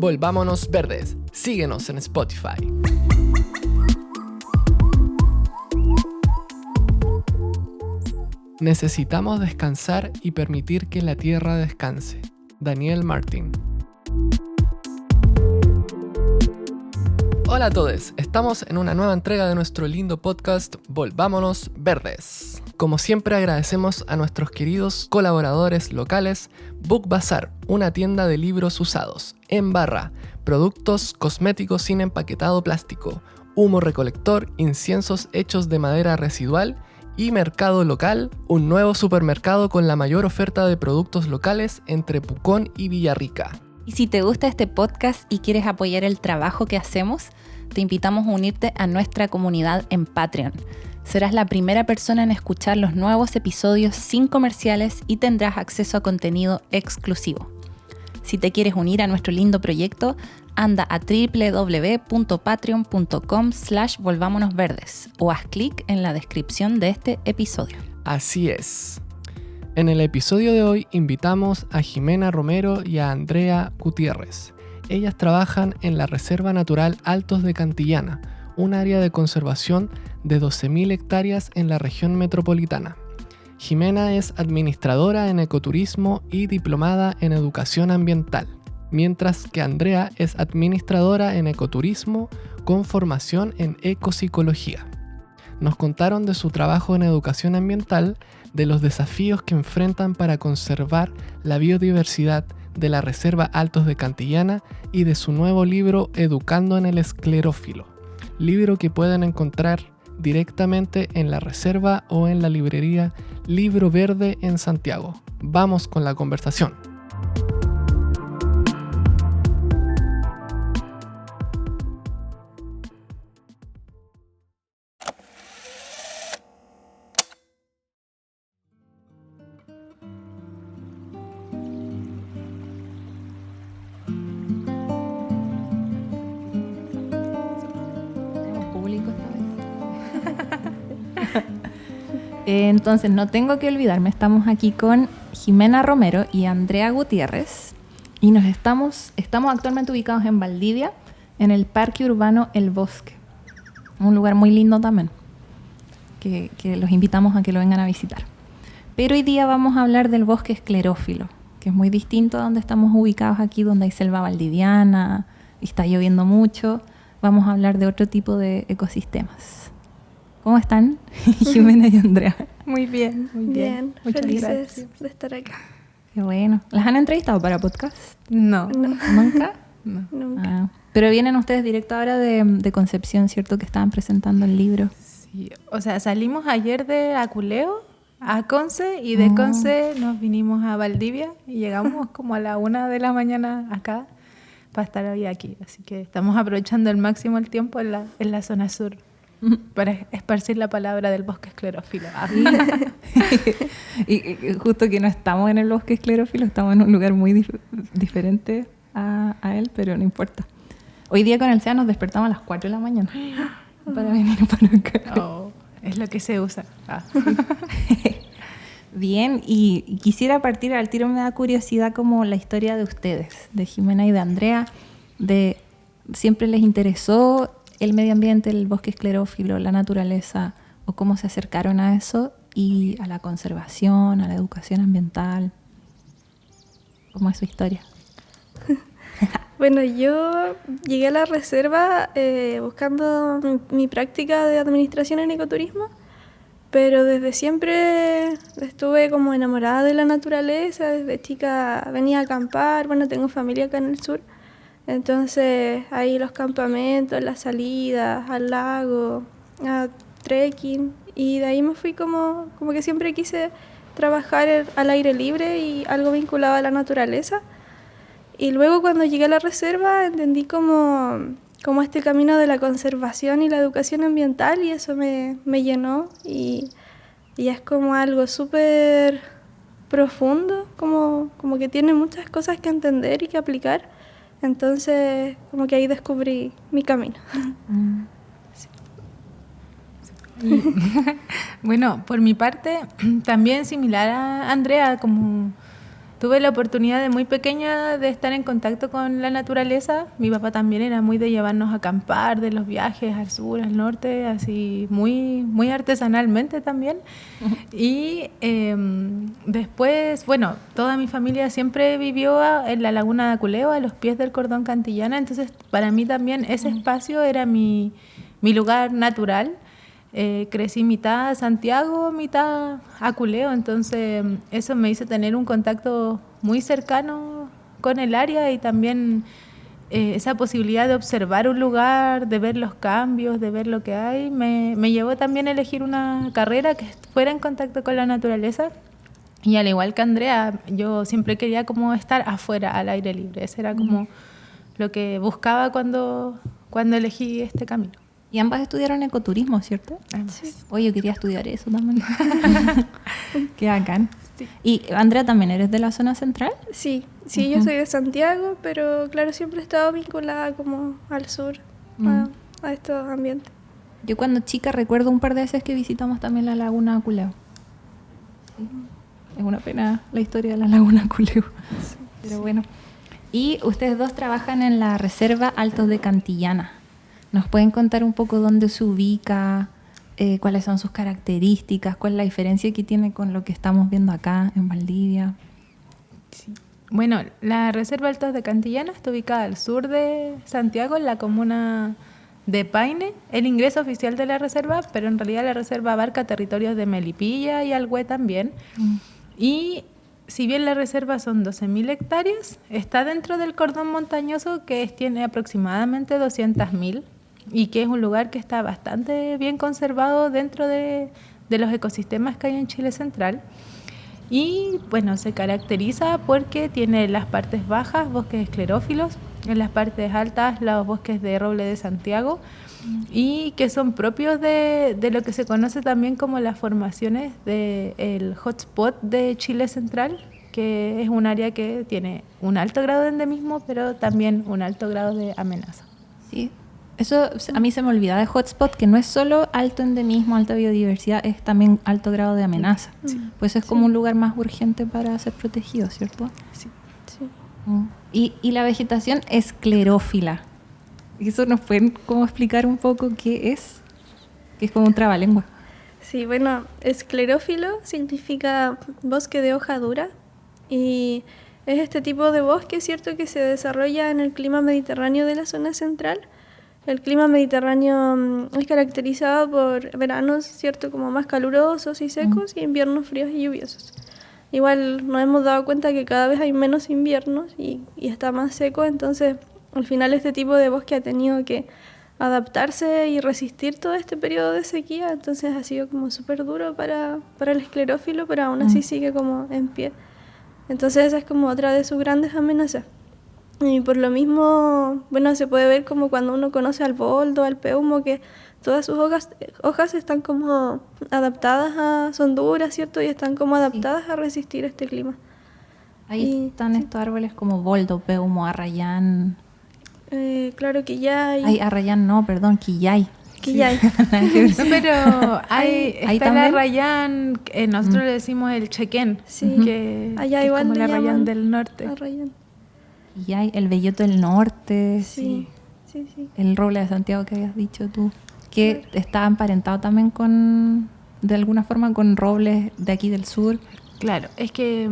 Volvámonos Verdes. Síguenos en Spotify. Necesitamos descansar y permitir que la tierra descanse. Daniel Martín. Hola a todos, estamos en una nueva entrega de nuestro lindo podcast Volvámonos Verdes. Como siempre agradecemos a nuestros queridos colaboradores locales Book Bazaar, una tienda de libros usados, En Barra, productos cosméticos sin empaquetado plástico, humo recolector, inciensos hechos de madera residual y Mercado Local, un nuevo supermercado con la mayor oferta de productos locales entre Pucón y Villarrica. Y si te gusta este podcast y quieres apoyar el trabajo que hacemos, te invitamos a unirte a nuestra comunidad en Patreon. Serás la primera persona en escuchar los nuevos episodios sin comerciales y tendrás acceso a contenido exclusivo. Si te quieres unir a nuestro lindo proyecto, anda a www.patreon.com/volvámonosverdes o haz clic en la descripción de este episodio. Así es. En el episodio de hoy invitamos a Jimena Romero y a Andrea Gutiérrez. Ellas trabajan en la Reserva Natural Altos de Cantillana, un área de conservación de 12.000 hectáreas en la región metropolitana. Jimena es administradora en ecoturismo y diplomada en educación ambiental, mientras que Andrea es administradora en ecoturismo con formación en ecopsicología. Nos contaron de su trabajo en educación ambiental, de los desafíos que enfrentan para conservar la biodiversidad de la Reserva Altos de Cantillana y de su nuevo libro Educando en el Esclerófilo, libro que pueden encontrar directamente en la reserva o en la librería Libro Verde en Santiago. Vamos con la conversación. Entonces, no tengo que olvidarme, estamos aquí con Jimena Romero y Andrea Gutiérrez y estamos actualmente ubicados en Valdivia, en el Parque Urbano El Bosque, un lugar muy lindo también, que los invitamos a que lo vengan a visitar. Pero hoy día vamos a hablar del bosque esclerófilo, que es muy distinto a donde estamos ubicados aquí, donde hay selva valdiviana y está lloviendo mucho. Vamos a hablar de otro tipo de ecosistemas. ¿Cómo están, Jimena y Andrea? Muy bien. Muchas Felices gracias de estar acá. Qué bueno. ¿Las han entrevistado para podcast? No. ¿Nunca? No. Nunca. Ah, pero vienen ustedes directo ahora de Concepción, ¿cierto? Que estaban presentando el libro. Sí. O sea, salimos ayer de Aculeo a Conce y de Conce nos vinimos a Valdivia y llegamos como a la 1 de la mañana acá para estar hoy aquí. Así que estamos aprovechando al máximo el tiempo en la zona sur para esparcir la palabra del bosque esclerófilo. Y justo que no estamos en el bosque esclerófilo, estamos en un lugar muy diferente a él, pero no importa. Hoy día con el SEA nos despertamos a las 4 de la mañana para venir para acá. Oh, es lo que se usa. Bien, y quisiera partir al tiro, me da curiosidad como la historia de ustedes, de Jimena y de Andrea, ¿siempre les interesó el medio ambiente, el bosque esclerófilo, la naturaleza, o cómo se acercaron a eso y a la conservación, a la educación ambiental? ¿Cómo es su historia? Bueno, yo llegué a la reserva buscando mi práctica de administración en ecoturismo, pero desde siempre estuve como enamorada de la naturaleza. Desde chica venía a acampar, bueno, tengo familia acá en el sur. Entonces ahí los campamentos, las salidas al lago, a trekking, y de ahí me fui como que siempre quise trabajar al aire libre y algo vinculado a la naturaleza. Y luego cuando llegué a la reserva entendí como este camino de la conservación y la educación ambiental, y eso me llenó y es como algo súper profundo, como que tiene muchas cosas que entender y que aplicar. Entonces, como que ahí descubrí mi camino. Bueno, por mi parte, también similar a Andrea, como tuve la oportunidad de muy pequeña de estar en contacto con la naturaleza. Mi papá también era muy de llevarnos a acampar, de los viajes al sur, al norte, así muy, muy artesanalmente también. Y después, bueno, toda mi familia siempre vivió en la laguna de Aculeo, a los pies del cordón Cantillana, entonces para mí también ese espacio era mi lugar natural. Crecí mitad Santiago, mitad Aculeo, entonces eso me hizo tener un contacto muy cercano con el área y también esa posibilidad de observar un lugar, de ver los cambios, de ver lo que hay, me llevó también a elegir una carrera que fuera en contacto con la naturaleza. Y al igual que Andrea, yo siempre quería como estar afuera, al aire libre. Eso era como lo que buscaba cuando elegí este camino. Y ambas estudiaron ecoturismo, ¿cierto? Sí. Oye, yo quería estudiar eso también. Qué bacán. Sí. ¿Y Andrea, también eres de la zona central? Sí, yo soy de Santiago, pero claro, siempre he estado vinculada como al sur, a estos ambientes. Yo cuando chica recuerdo un par de veces que visitamos también la laguna Aculeo. Sí. Es una pena la historia de la laguna Aculeo. Sí, pero bueno. Y ustedes dos trabajan en la Reserva Altos de Cantillana. ¿Nos pueden contar un poco dónde se ubica, cuáles son sus características, cuál es la diferencia que tiene con lo que estamos viendo acá en Valdivia? Sí. Bueno, la Reserva Altos de Cantillana está ubicada al sur de Santiago, en la comuna de Paine, el ingreso oficial de la reserva, pero en realidad la reserva abarca territorios de Melipilla y Alhué también. Y si bien la reserva son 12.000 hectáreas, está dentro del cordón montañoso que tiene aproximadamente 200.000 y que es un lugar que está bastante bien conservado dentro de los ecosistemas que hay en Chile Central. Y bueno, se caracteriza porque tiene las partes bajas, bosques esclerófilos, en las partes altas los bosques de roble de Santiago, y que son propios de lo que se conoce también como las formaciones del hotspot de Chile Central, que es un área que tiene un alto grado de endemismo, pero también un alto grado de amenaza. Sí, eso a mí se me olvida de hotspot, que no es solo alto endemismo, alta biodiversidad, es también alto grado de amenaza. Sí. Pues es como un lugar más urgente para ser protegido, ¿cierto? Sí. Y la vegetación esclerófila. ¿Eso nos pueden como explicar un poco qué es? Que es como un trabalengua. Sí, bueno, esclerófilo significa bosque de hoja dura y es este tipo de bosque, ¿cierto?, que se desarrolla en el clima mediterráneo de la zona central. El clima mediterráneo es caracterizado por veranos, ¿cierto?, como más calurosos y secos, y inviernos fríos y lluviosos. Igual nos hemos dado cuenta que cada vez hay menos inviernos y está más seco, entonces al final este tipo de bosque ha tenido que adaptarse y resistir todo este periodo de sequía, entonces ha sido como súper duro para el esclerófilo, pero aún así sigue como en pie. Entonces esa es como otra de sus grandes amenazas. Y por lo mismo, bueno, se puede ver como cuando uno conoce al boldo, al peumo, que todas sus hojas están como adaptadas son duras, ¿cierto? Y están como adaptadas a resistir este clima. Ahí están estos árboles como boldo, peumo, arrayán. Claro, quillay. Ay, arrayán no, perdón, quillay. Quillay. No, pero está el arrayán, nosotros le decimos el chequén, que allá es igual como el arrayán del norte. Arrayán. Quillay, el belloto del norte. Sí. El roble de Santiago que habías dicho tú, que está emparentado también con, de alguna forma, con robles de aquí del sur. Claro, es que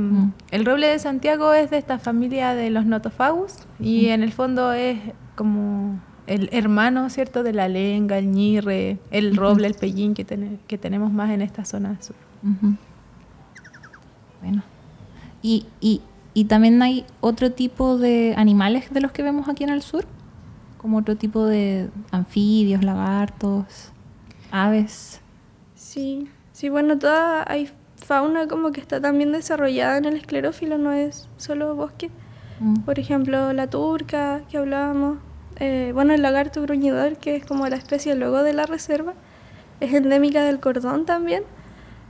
el roble de Santiago es de esta familia de los Nothofagus y en el fondo es como el hermano, ¿cierto?, de la lenga, el ñirre, el roble, el pellín que tenemos más en esta zona sur. Bueno, y también hay otro tipo de animales de los que vemos aquí en el sur, como otro tipo de anfibios, lagartos, aves. Sí, bueno, hay fauna como que está también desarrollada en el esclerófilo, no es solo bosque. Por ejemplo, la turca que hablábamos, bueno, el lagarto gruñidor, que es como la especie luego de la reserva, es endémica del cordón también.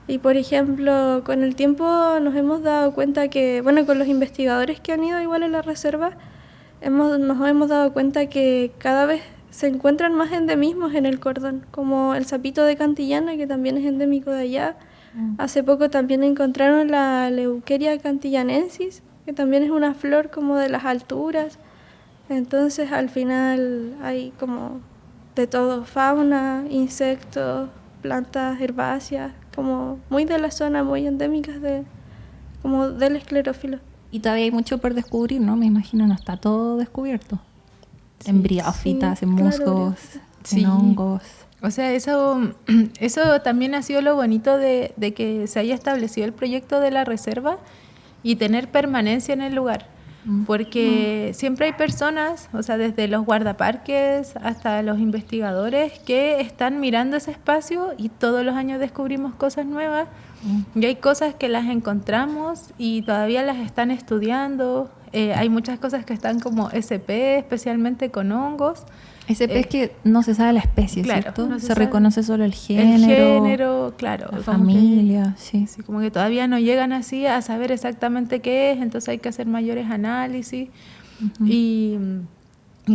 Y por ejemplo, con el tiempo nos hemos dado cuenta que, bueno, con los investigadores que han ido igual a la reserva, nos hemos dado cuenta que cada vez se encuentran más endemismos en el cordón, como el sapito de Cantillana, que también es endémico de allá. Hace poco también encontraron la Leuqueria cantillanensis, que también es una flor como de las alturas. Entonces al final hay como de todo, fauna, insectos, plantas herbáceas, como muy de la zona, muy endémicas como del esclerófilo. Y todavía hay mucho por descubrir, ¿no? Me imagino, no está todo descubierto. En briófitas, sí, en claro, musgos, sí. en hongos. O sea, eso también ha sido lo bonito de que se haya establecido el proyecto de la reserva y tener permanencia en el lugar. Porque siempre hay personas, o sea, desde los guardaparques hasta los investigadores, que están mirando ese espacio y todos los años descubrimos cosas nuevas. Y hay cosas que las encontramos y todavía las están estudiando. Hay muchas cosas que están como SP, especialmente con hongos. SP es que no se sabe la especie, claro, ¿cierto? no se se sabe. reconoce solo el El género, género, claro. la como familia, sí. sí, como que todavía no llegan así a saber exactamente qué es, entonces hay que hacer mayores análisis. Y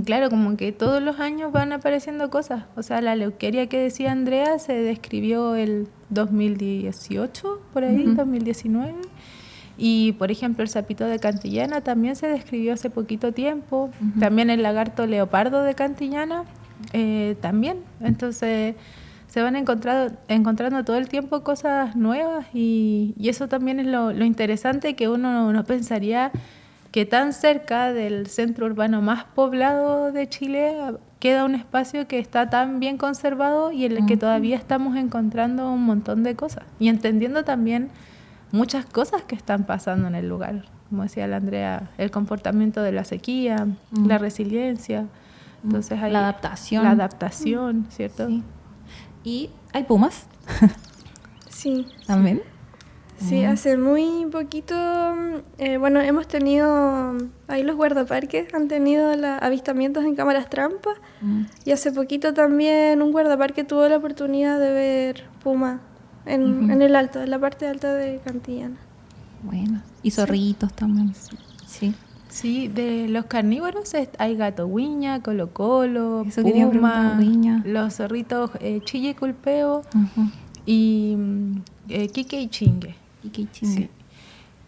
claro, como que todos los años van apareciendo cosas. O sea, la leuqueria que decía Andrea se describió el 2018, por ahí, 2019. Y, por ejemplo, el sapito de Cantillana también se describió hace poquito tiempo. También el lagarto leopardo de Cantillana, también. Entonces, se van encontrando todo el tiempo cosas nuevas y eso también es lo interesante, que uno no pensaría que tan cerca del centro urbano más poblado de Chile queda un espacio que está tan bien conservado y en el que todavía estamos encontrando un montón de cosas y entendiendo también muchas cosas que están pasando en el lugar. Como decía la Andrea, el comportamiento de la sequía, la resiliencia, entonces hay la adaptación, ¿cierto? Sí. ¿Y hay pumas? Sí. ¿También? Sí, hace muy poquito, bueno, hemos tenido, ahí los guardaparques han tenido avistamientos en cámaras trampa y hace poquito también un guardaparque tuvo la oportunidad de ver puma en el alto, en la parte alta de Cantillana. Bueno, y zorritos también. Sí. Sí, de los carnívoros hay gato guiña, colo-colo, Eso quería puma, preguntar, guiña. los zorritos chille y culpeo y quique y chingue. Sí.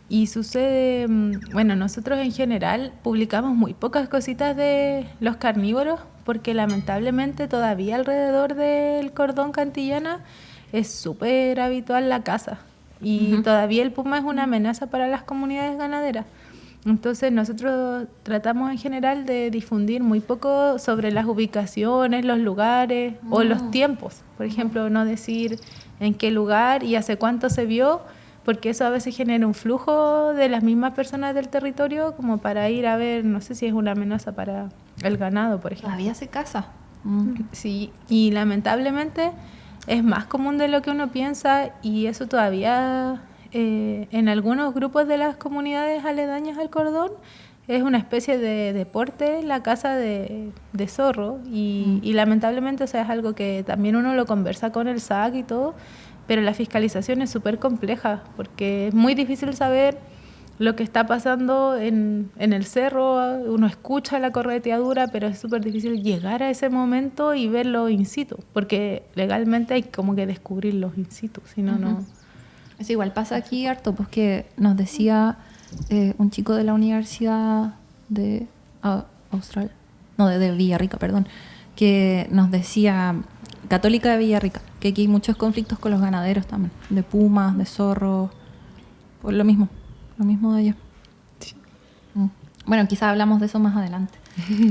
Y sucede, bueno, nosotros en general publicamos muy pocas cositas de los carnívoros porque lamentablemente todavía alrededor del cordón Cantillana es súper habitual la caza y todavía el puma es una amenaza para las comunidades ganaderas. Entonces nosotros tratamos en general de difundir muy poco sobre las ubicaciones, los lugares o los tiempos. Por ejemplo, no decir en qué lugar y hace cuánto se vio, porque eso a veces genera un flujo de las mismas personas del territorio como para ir a ver, no sé si es una amenaza para el ganado, por ejemplo. Todavía se caza. Sí, y lamentablemente es más común de lo que uno piensa y eso todavía en algunos grupos de las comunidades aledañas al cordón es una especie de deporte la caza de zorro y lamentablemente, o sea, es algo que también uno lo conversa con el SAC y todo, pero la fiscalización es súper compleja porque es muy difícil saber lo que está pasando en el cerro. Uno escucha la correteadura, pero es súper difícil llegar a ese momento y verlo in situ, porque legalmente hay como que descubrirlos in situ, si no, no. Es igual, pasa aquí harto, pues que nos decía un chico de la Universidad de Austral, no, de Villarrica, perdón, que nos decía, Católica de Villarrica, que aquí hay muchos conflictos con los ganaderos también, de pumas, de zorros, pues lo mismo de allá. Sí. Bueno, quizás hablamos de eso más adelante.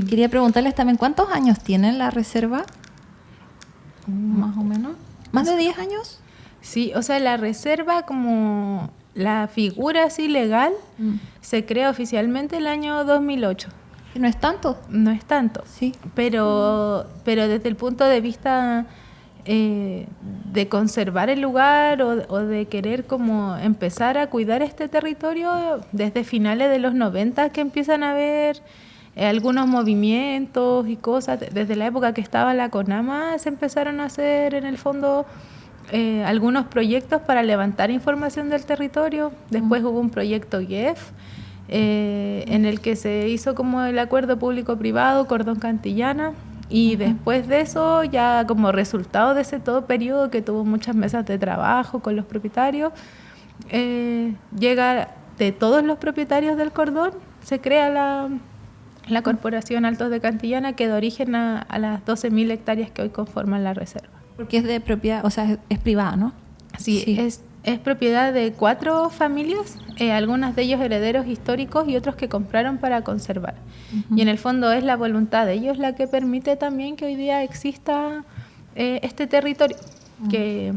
Quería preguntarles también, ¿cuántos años tiene la reserva? Más o menos. ¿Más de 10 años? Sí, o sea, la reserva como la figura así legal se crea oficialmente el año 2008. ¿Que no es tanto? No es tanto, Sí. pero desde el punto de vista de conservar el lugar o de querer como empezar a cuidar este territorio, desde finales de los 90 que empiezan a haber algunos movimientos y cosas. Desde la época que estaba la CONAMA se empezaron a hacer en el fondo algunos proyectos para levantar información del territorio. Después hubo un proyecto GEF en el que se hizo como el acuerdo público-privado Cordón Cantillana y después de eso, ya como resultado de ese todo periodo que tuvo muchas mesas de trabajo con los propietarios, llega de todos los propietarios del cordón se crea la Corporación Altos de Cantillana, que da origen a las 12.000 hectáreas que hoy conforman la reserva. Porque es de propiedad, o sea, es privada, ¿no? Sí, Sí. Es propiedad de 4 familias, algunas de ellos herederos históricos y otros que compraron para conservar. Y en el fondo es la voluntad de ellos la que permite también que hoy día exista este territorio. Que,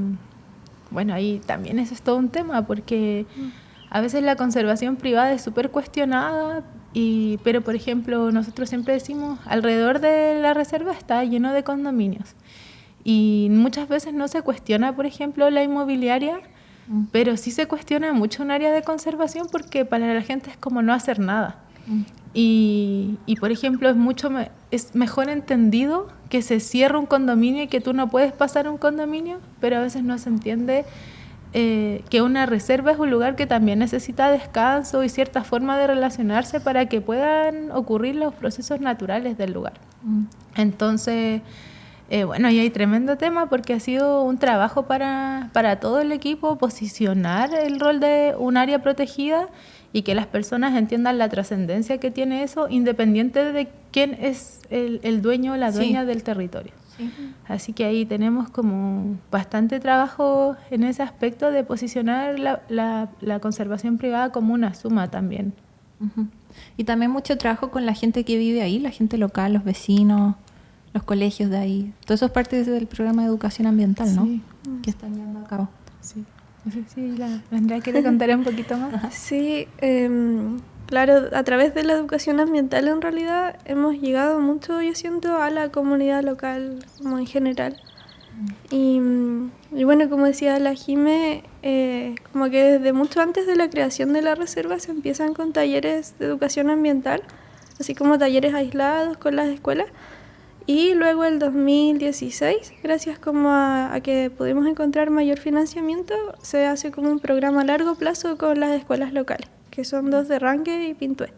bueno, ahí también eso es todo un tema, porque a veces la conservación privada es súper cuestionada, pero por ejemplo nosotros siempre decimos, alrededor de la reserva está lleno de condominios. Y muchas veces no se cuestiona, por ejemplo, la inmobiliaria, pero sí se cuestiona mucho un área de conservación, porque para la gente es como no hacer nada. Y por ejemplo, es mejor entendido que se cierra un condominio y que tú no puedes pasar un condominio, pero a veces no se entiende que una reserva es un lugar que también necesita descanso y cierta forma de relacionarse para que puedan ocurrir los procesos naturales del lugar. Entonces, bueno, y hay tremendo tema, porque ha sido un trabajo para todo el equipo posicionar el rol de un área protegida y que las personas entiendan la trascendencia que tiene eso, independiente de quién es el dueño o la dueña del territorio. Sí. Así que ahí tenemos como bastante trabajo en ese aspecto de posicionar la conservación privada como una suma también. Y también mucho trabajo con la gente que vive ahí, la gente local, los vecinos, los colegios de ahí. Todo eso es parte del programa de educación ambiental, ¿no? Sí. Que están llevando a cabo. Sí. No sé si la Andrea quiere contar un poquito más. Sí, claro, a través de la educación ambiental en realidad hemos llegado mucho, yo siento, a la comunidad local como en general. Y bueno, como decía la Jime, como que desde mucho antes de la creación de la reserva se empiezan con talleres de educación ambiental, así como talleres aislados con las escuelas. Y luego el 2016, gracias como a que pudimos encontrar mayor financiamiento, se hace como un programa a largo plazo con las escuelas locales, que son 2 de Ranque y Pintué.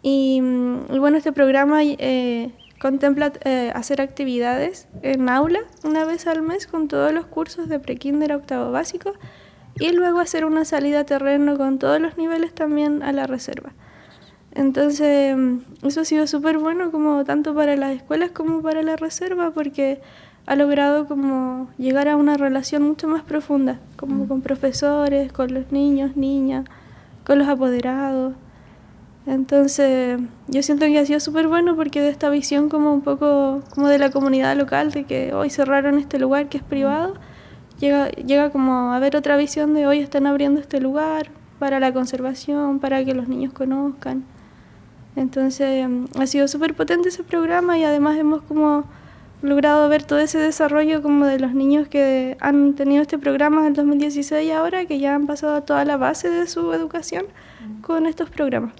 Y bueno, este programa contempla hacer actividades en aula una vez al mes con todos los cursos de prekinder a octavo básico, y luego hacer una salida a terreno con todos los niveles también a la reserva. Entonces, eso ha sido súper bueno, como tanto para las escuelas como para la reserva, porque ha logrado como llegar a una relación mucho más profunda, como con profesores, con los niños, niñas, con los apoderados. Entonces, yo siento que ha sido súper bueno, porque de esta visión como un poco como de la comunidad local, de que hoy cerraron este lugar que es privado, llega como a ver otra visión de hoy están abriendo este lugar para la conservación, para que los niños conozcan. Entonces ha sido súper potente ese programa, y además hemos como logrado ver todo ese desarrollo como de los niños que han tenido este programa en el 2016 ahora, que ya han pasado a toda la base de su educación con estos programas.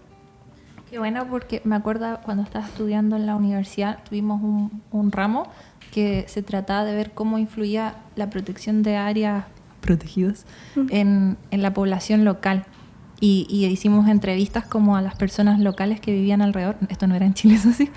Qué bueno, porque me acuerdo cuando estaba estudiando en la universidad, tuvimos un ramo que se trataba de ver cómo influía la protección de áreas protegidas en la población local. Y hicimos entrevistas como a las personas locales que vivían alrededor. Esto no era en Chile, eso sí.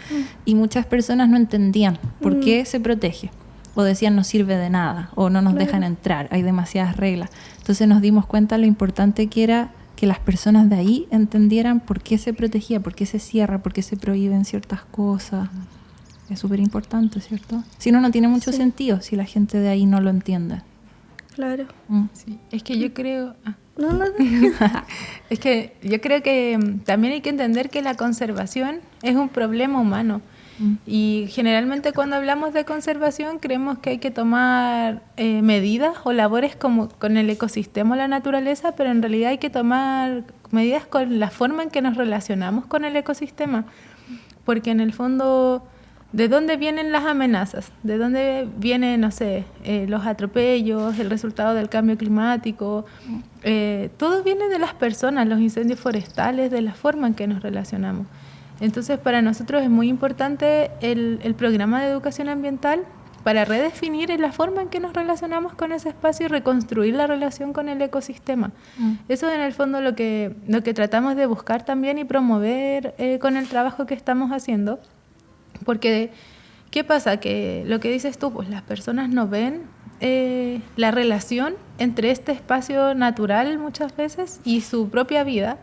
Y muchas personas no entendían por qué se protege. O decían no sirve de nada, o no nos dejan entrar, hay demasiadas reglas. Entonces nos dimos cuenta lo importante que era que las personas de ahí entendieran por qué se protegía, por qué se cierra, por qué se prohíben ciertas cosas. Es súper importante, ¿cierto? Si no, no tiene mucho sentido si la gente de ahí no lo entiende. Claro. Sí. Es que yo creo... No. Es que yo creo que también hay que entender que la conservación es un problema humano. Y generalmente cuando hablamos de conservación creemos que hay que tomar medidas o labores como con el ecosistema o la naturaleza, pero en realidad hay que tomar medidas con la forma en que nos relacionamos con el ecosistema. Porque en el fondo, ¿de dónde vienen las amenazas? ¿De dónde vienen, no sé, los atropellos, el resultado del cambio climático? Todo viene de las personas, los incendios forestales, de la forma en que nos relacionamos. Entonces, para nosotros es muy importante el programa de educación ambiental para redefinir la forma en que nos relacionamos con ese espacio y reconstruir la relación con el ecosistema. Eso es en el fondo lo que tratamos de buscar también y promover con el trabajo que estamos haciendo. Porque, ¿qué pasa? Que lo que dices tú, pues las personas no ven la relación entre este espacio natural muchas veces y su propia vida,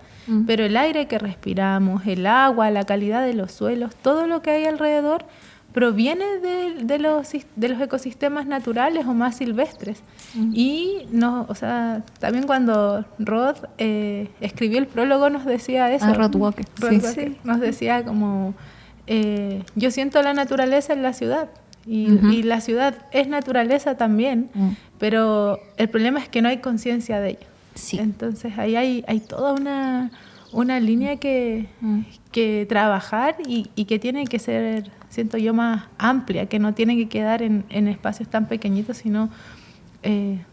pero el aire que respiramos, el agua, la calidad de los suelos, todo lo que hay alrededor proviene de los ecosistemas naturales o más silvestres. Y no, o sea, también cuando Rod escribió el prólogo nos decía eso. Rod Walker. Sí. Nos decía como, yo siento la naturaleza en la ciudad. Y la ciudad es naturaleza también, pero el problema es que no hay conciencia de ello. Sí. Entonces ahí hay toda una línea que trabajar y que tiene que ser, siento yo, más amplia, que no tiene que quedar en espacios tan pequeñitos, sino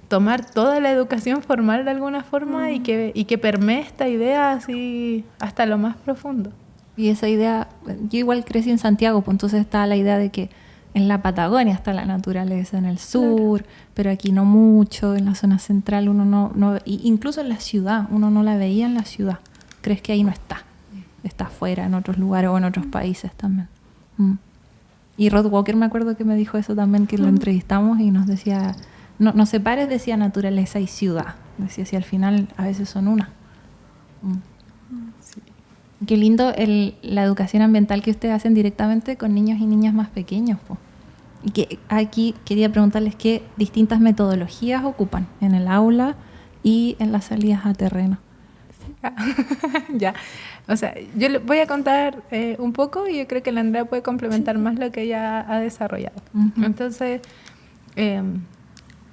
tomar toda la educación formal de alguna forma y que permee esta idea así hasta lo más profundo. Y esa idea, yo igual crecí en Santiago, pues entonces está la idea de que en la Patagonia está la naturaleza, en el sur, claro, pero aquí no mucho, en la zona central uno no incluso en la ciudad, uno no la veía en la ciudad. Crees que ahí no está afuera, en otros lugares o en otros países también. Y Rod Walker me acuerdo que me dijo eso también, que lo entrevistamos y nos decía, no separes, decía, naturaleza y ciudad. Decía, si al final a veces son una. Sí. Qué lindo la educación ambiental que ustedes hacen directamente con niños y niñas más pequeños, po. Y que aquí quería preguntarles qué distintas metodologías ocupan en el aula y en las salidas a terreno. Ya, o sea, yo le voy a contar un poco y yo creo que la Andrea puede complementar más lo que ella ha desarrollado. Entonces,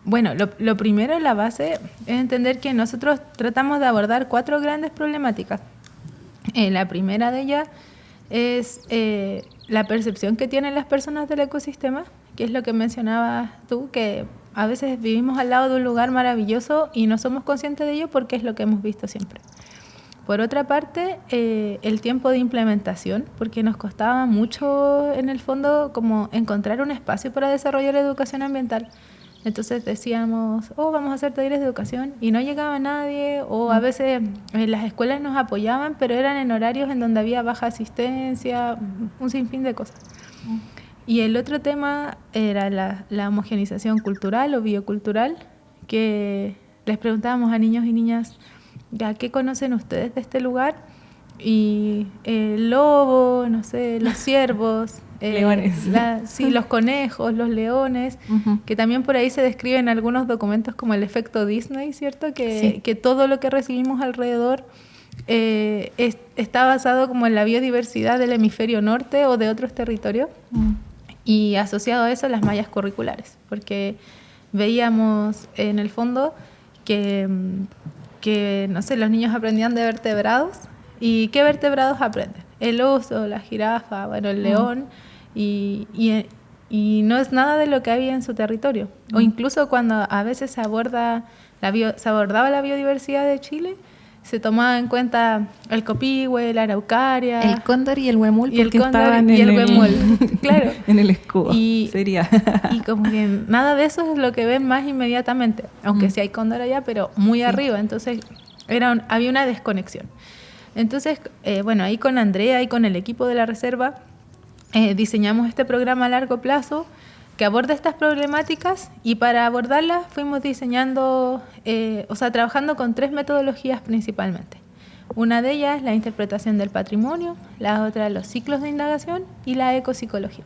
bueno, lo primero, la base, es entender que nosotros tratamos de abordar 4 grandes problemáticas. La primera de ellas es la percepción que tienen las personas del ecosistema, que es lo que mencionabas tú, que a veces vivimos al lado de un lugar maravilloso y no somos conscientes de ello porque es lo que hemos visto siempre. Por otra parte, el tiempo de implementación, porque nos costaba mucho en el fondo como encontrar un espacio para desarrollar educación ambiental. Entonces decíamos, vamos a hacer talleres de educación y no llegaba nadie, o a veces las escuelas nos apoyaban, pero eran en horarios en donde había baja asistencia, un sinfín de cosas. Y el otro tema era la homogenización cultural o biocultural, que les preguntábamos a niños y niñas, ¿ya qué conocen ustedes de este lugar? Y el lobo, no sé, los ciervos, leones. Sí, los conejos, los leones, que también por ahí se describe en algunos documentos como el efecto Disney, ¿cierto? Que todo lo que recibimos alrededor está basado como en la biodiversidad del hemisferio norte o de otros territorios, y asociado a eso las mallas curriculares, porque veíamos en el fondo que no sé, los niños aprendían de vertebrados. ¿Y qué vertebrados aprenden? El oso, la jirafa, bueno, el león, y no es nada de lo que había en su territorio. O incluso cuando a veces se abordaba la biodiversidad de Chile, se tomaba en cuenta el copihue, la araucaria, el cóndor y el huemul, porque estaban en el huemul, claro, en el escudo, sería. Y como que nada de eso es lo que ven más inmediatamente, aunque sí hay cóndor allá, pero muy arriba. Entonces había una desconexión. Entonces, bueno, ahí con Andrea y con el equipo de la reserva diseñamos este programa a largo plazo que aborda estas problemáticas, y para abordarlas fuimos diseñando, trabajando con 3 metodologías principalmente. Una de ellas es la interpretación del patrimonio, la otra los ciclos de indagación y la ecopsicología.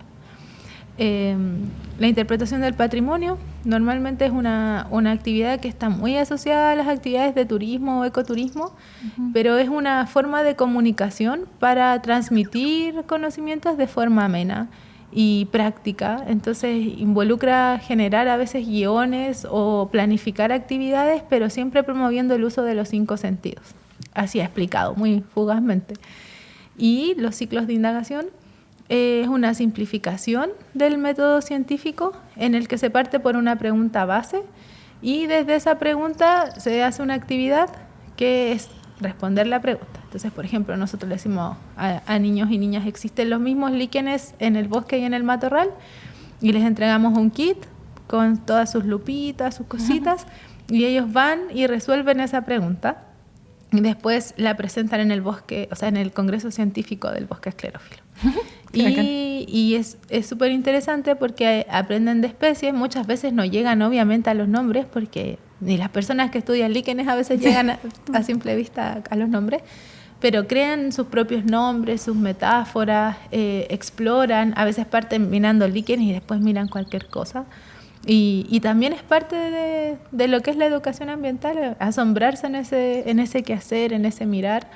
La interpretación del patrimonio normalmente es una actividad que está muy asociada a las actividades de turismo o ecoturismo, pero es una forma de comunicación para transmitir conocimientos de forma amena y práctica. Entonces involucra generar a veces guiones o planificar actividades, pero siempre promoviendo el uso de los 5 sentidos. Así explicado, muy fugazmente. Y los ciclos de indagación es una simplificación del método científico en el que se parte por una pregunta base y desde esa pregunta se hace una actividad que es responder la pregunta. Entonces, por ejemplo, nosotros le decimos a niños y niñas, ¿existen los mismos líquenes en el bosque y en el matorral? Y les entregamos un kit con todas sus lupitas, sus cositas, y ellos van y resuelven esa pregunta. Y después la presentan en el bosque, en el Congreso Científico del Bosque Esclerófilo. Y es súper interesante porque aprenden de especies. Muchas veces no llegan obviamente a los nombres porque ni las personas que estudian líquenes a veces llegan a simple vista a los nombres, pero crean sus propios nombres, sus metáforas, exploran, a veces parten mirando líquenes y después miran cualquier cosa. Y también es parte de lo que es la educación ambiental, asombrarse en ese quehacer, en ese mirar.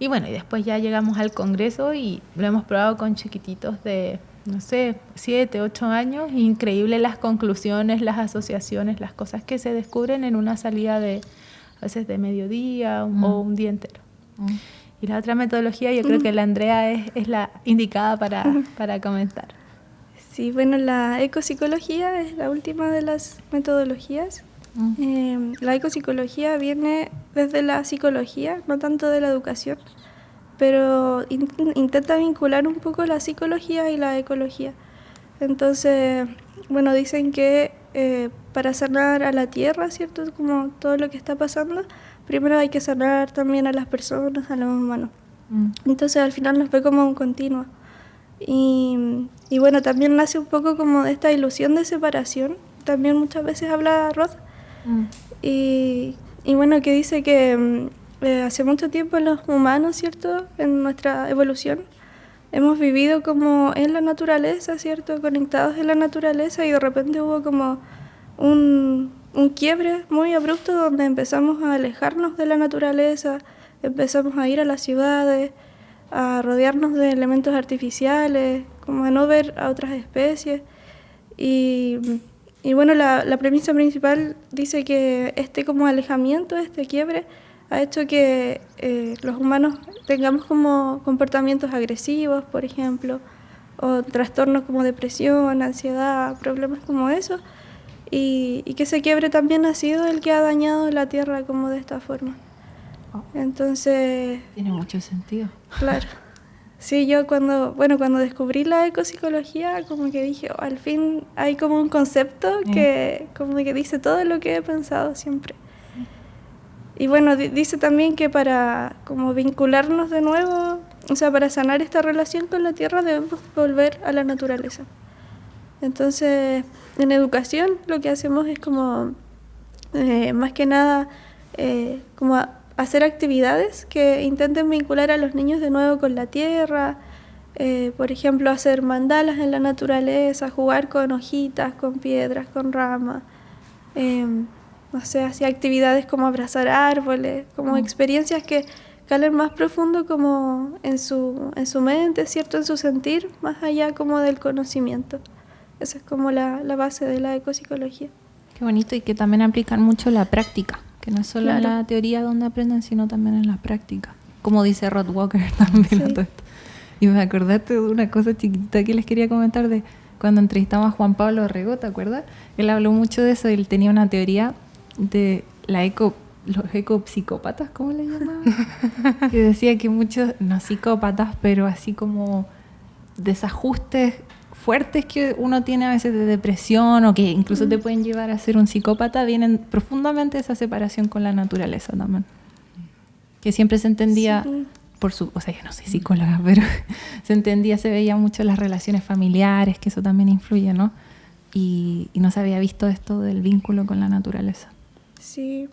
Y bueno, y después ya llegamos al Congreso y lo hemos probado con chiquititos de, no sé, 7, 8 años. Increíble las conclusiones, las asociaciones, las cosas que se descubren en una salida de, a veces de mediodía o un día entero. Y la otra metodología, yo creo que la Andrea es la indicada para comentar. Sí, bueno, la ecopsicología es la última de las metodologías. La ecopsicología viene desde la psicología, no tanto de la educación, pero intenta vincular un poco la psicología y la ecología. Entonces, bueno, dicen que para sanar a la tierra, ¿cierto? Como todo lo que está pasando, primero hay que sanar también a las personas, a los humanos. Entonces, al final nos ve como un continuo. Y bueno, también nace un poco como de esta ilusión de separación. También muchas veces habla Roth. Y bueno, que dice que hace mucho tiempo los humanos, ¿cierto? En nuestra evolución hemos vivido como en la naturaleza, ¿cierto? Conectados en la naturaleza, y de repente hubo como un quiebre muy abrupto donde empezamos a alejarnos de la naturaleza, empezamos a ir a las ciudades, a rodearnos de elementos artificiales, como a no ver a otras especies. Y bueno, la premisa principal dice que este como alejamiento, este quiebre, ha hecho que los humanos tengamos como comportamientos agresivos, por ejemplo, o trastornos como depresión, ansiedad, problemas como eso, y que ese quiebre también ha sido el que ha dañado la Tierra como de esta forma. Entonces... Tiene mucho sentido. Claro. Sí, yo cuando descubrí la ecopsicología, como que dije, al fin hay como un concepto que como que dice todo lo que he pensado siempre. Y bueno, dice también que para como vincularnos de nuevo, o sea, para sanar esta relación con la tierra debemos volver a la naturaleza. Entonces, en educación lo que hacemos es como, más que nada, como hacer actividades que intenten vincular a los niños de nuevo con la tierra, por ejemplo, hacer mandalas en la naturaleza, jugar con hojitas, con piedras, con ramas, no sé, hacer actividades como abrazar árboles, como experiencias que calen más profundo como en su mente, ¿cierto? En su sentir, más allá como del conocimiento. Esa es como la base de la ecopsicología. Qué bonito, y que también aplican mucho la práctica, que no es solo en la teoría donde aprenden, sino también en la práctica. Como dice Rod Walker también. Sí. Todo esto. Y me acordaste de una cosa chiquitita que les quería comentar de cuando entrevistamos a Juan Pablo Rego, ¿te acuerdas? Él habló mucho de eso, él tenía una teoría de los ecopsicópatas, ¿cómo le llamaban? Que decía que muchos, no psicópatas, pero así como desajustes fuertes que uno tiene a veces de depresión o que incluso te pueden llevar a ser un psicópata, vienen profundamente de esa separación con la naturaleza también. Que siempre se entendía, o sea, yo no soy psicóloga, pero se veía mucho las relaciones familiares, que eso también influye, ¿no? Y no se había visto esto del vínculo con la naturaleza. Sí,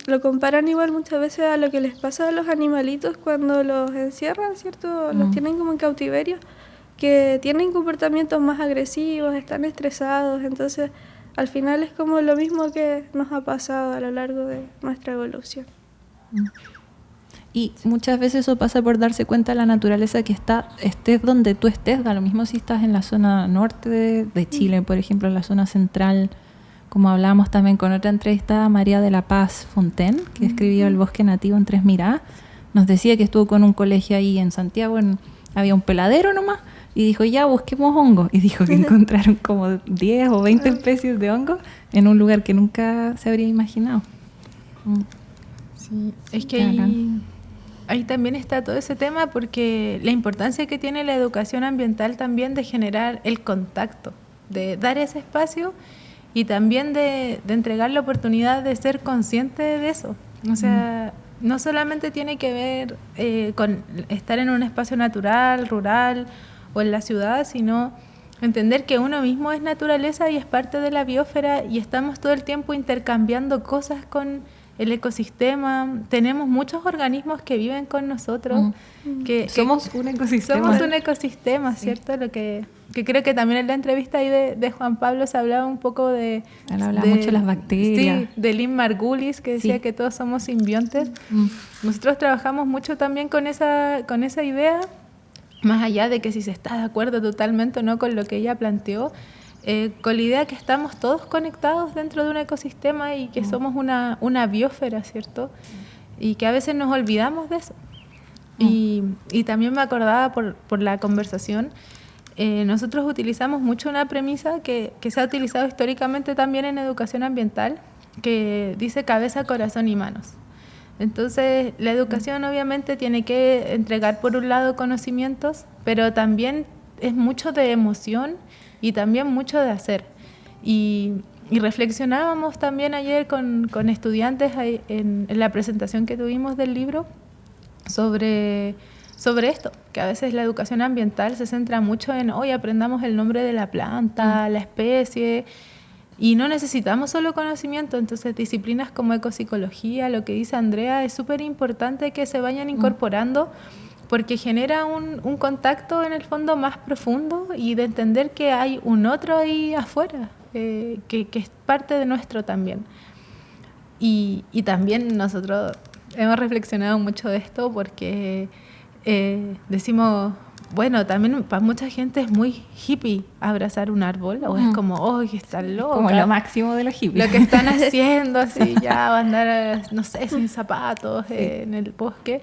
lo comparan igual muchas veces a lo que les pasa a los animalitos cuando los encierran, ¿cierto? Los tienen como en cautiverio, que tienen comportamientos más agresivos, están estresados, entonces al final es como lo mismo que nos ha pasado a lo largo de nuestra evolución. Y muchas veces eso pasa por darse cuenta de la naturaleza que estés donde tú estés, da lo mismo si estás en la zona norte de Chile, por ejemplo, en la zona central, como hablábamos también con otra entrevistada, María de la Paz Fontaine, que escribió El bosque nativo en Tres Miradas, nos decía que estuvo con un colegio ahí en Santiago, había un peladero nomás, y dijo, ya, busquemos hongos. Y dijo que encontraron como 10 o 20 especies de hongos en un lugar que nunca se habría imaginado. Sí, es que ahí también está todo ese tema, porque la importancia que tiene la educación ambiental también de generar el contacto, de dar ese espacio y también de entregar la oportunidad de ser consciente de eso. O sea, no solamente tiene que ver con estar en un espacio natural, rural o en la ciudad, sino entender que uno mismo es naturaleza y es parte de la biosfera y estamos todo el tiempo intercambiando cosas con el ecosistema. Tenemos muchos organismos que viven con nosotros. Que somos un ecosistema. Somos un ecosistema, ¿cierto? Lo que creo que también en la entrevista ahí de Juan Pablo se hablaba un poco de... Él hablaba mucho de las bacterias. Sí, de Lynn Margulis, que decía que todos somos simbiontes. Nosotros trabajamos mucho también con esa idea, más allá de que si se está de acuerdo totalmente o no con lo que ella planteó, con la idea que estamos todos conectados dentro de un ecosistema y que somos una biosfera, ¿cierto? Y que a veces nos olvidamos de eso. Y también me acordaba por la conversación, nosotros utilizamos mucho una premisa que se ha utilizado históricamente también en educación ambiental, que dice cabeza, corazón y manos. Entonces, la educación obviamente tiene que entregar por un lado conocimientos, pero también es mucho de emoción y también mucho de hacer. Y reflexionábamos también ayer con estudiantes en la presentación que tuvimos del libro sobre esto, que a veces la educación ambiental se centra mucho en hoy aprendamos el nombre de la planta, la especie, y no necesitamos solo conocimiento. Entonces disciplinas como ecopsicología, lo que dice Andrea, es súper importante que se vayan incorporando porque genera un contacto en el fondo más profundo y de entender que hay un otro ahí afuera, que es parte de nuestro también. Y también nosotros hemos reflexionado mucho de esto porque decimos, bueno, también para mucha gente es muy hippie abrazar un árbol, o es como, ¡oh, que están locos! Como lo máximo de los hippies. Lo que están haciendo, así, ya va a andar, no sé, sin zapatos en el bosque.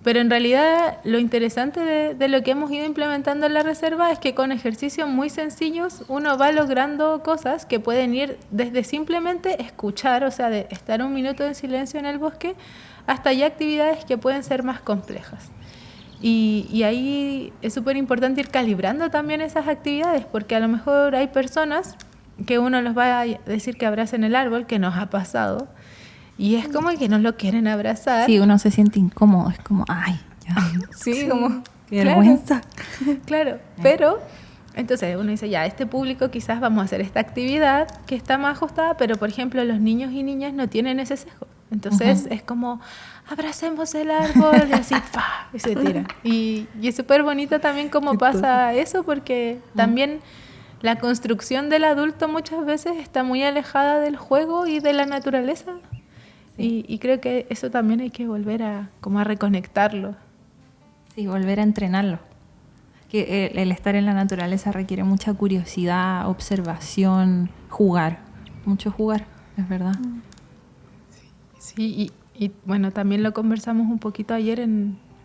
Pero en realidad lo interesante de lo que hemos ido implementando en la reserva es que con ejercicios muy sencillos uno va logrando cosas que pueden ir desde simplemente escuchar, o sea, de estar un minuto en silencio en el bosque, hasta ya actividades que pueden ser más complejas. Y ahí es súper importante ir calibrando también esas actividades, porque a lo mejor hay personas que uno los va a decir que abracen el árbol, que nos ha pasado, y es como que no lo quieren abrazar. Sí, uno se siente incómodo, es como, ay, ya. Sí, como, qué vergüenza. Claro, pero entonces uno dice, ya, este público quizás vamos a hacer esta actividad que está más ajustada, pero por ejemplo los niños y niñas no tienen ese sesgo. Entonces es como, abracemos el árbol y así, ¡fa! Y se tiran. Y es súper bonito también cómo pasa eso, porque también la construcción del adulto muchas veces está muy alejada del juego y de la naturaleza. Y creo que eso también hay que volver a reconectarlo. Sí, volver a entrenarlo. Que el estar en la naturaleza requiere mucha curiosidad, observación, jugar. Mucho jugar, es verdad. Sí, y bueno, también lo conversamos un poquito ayer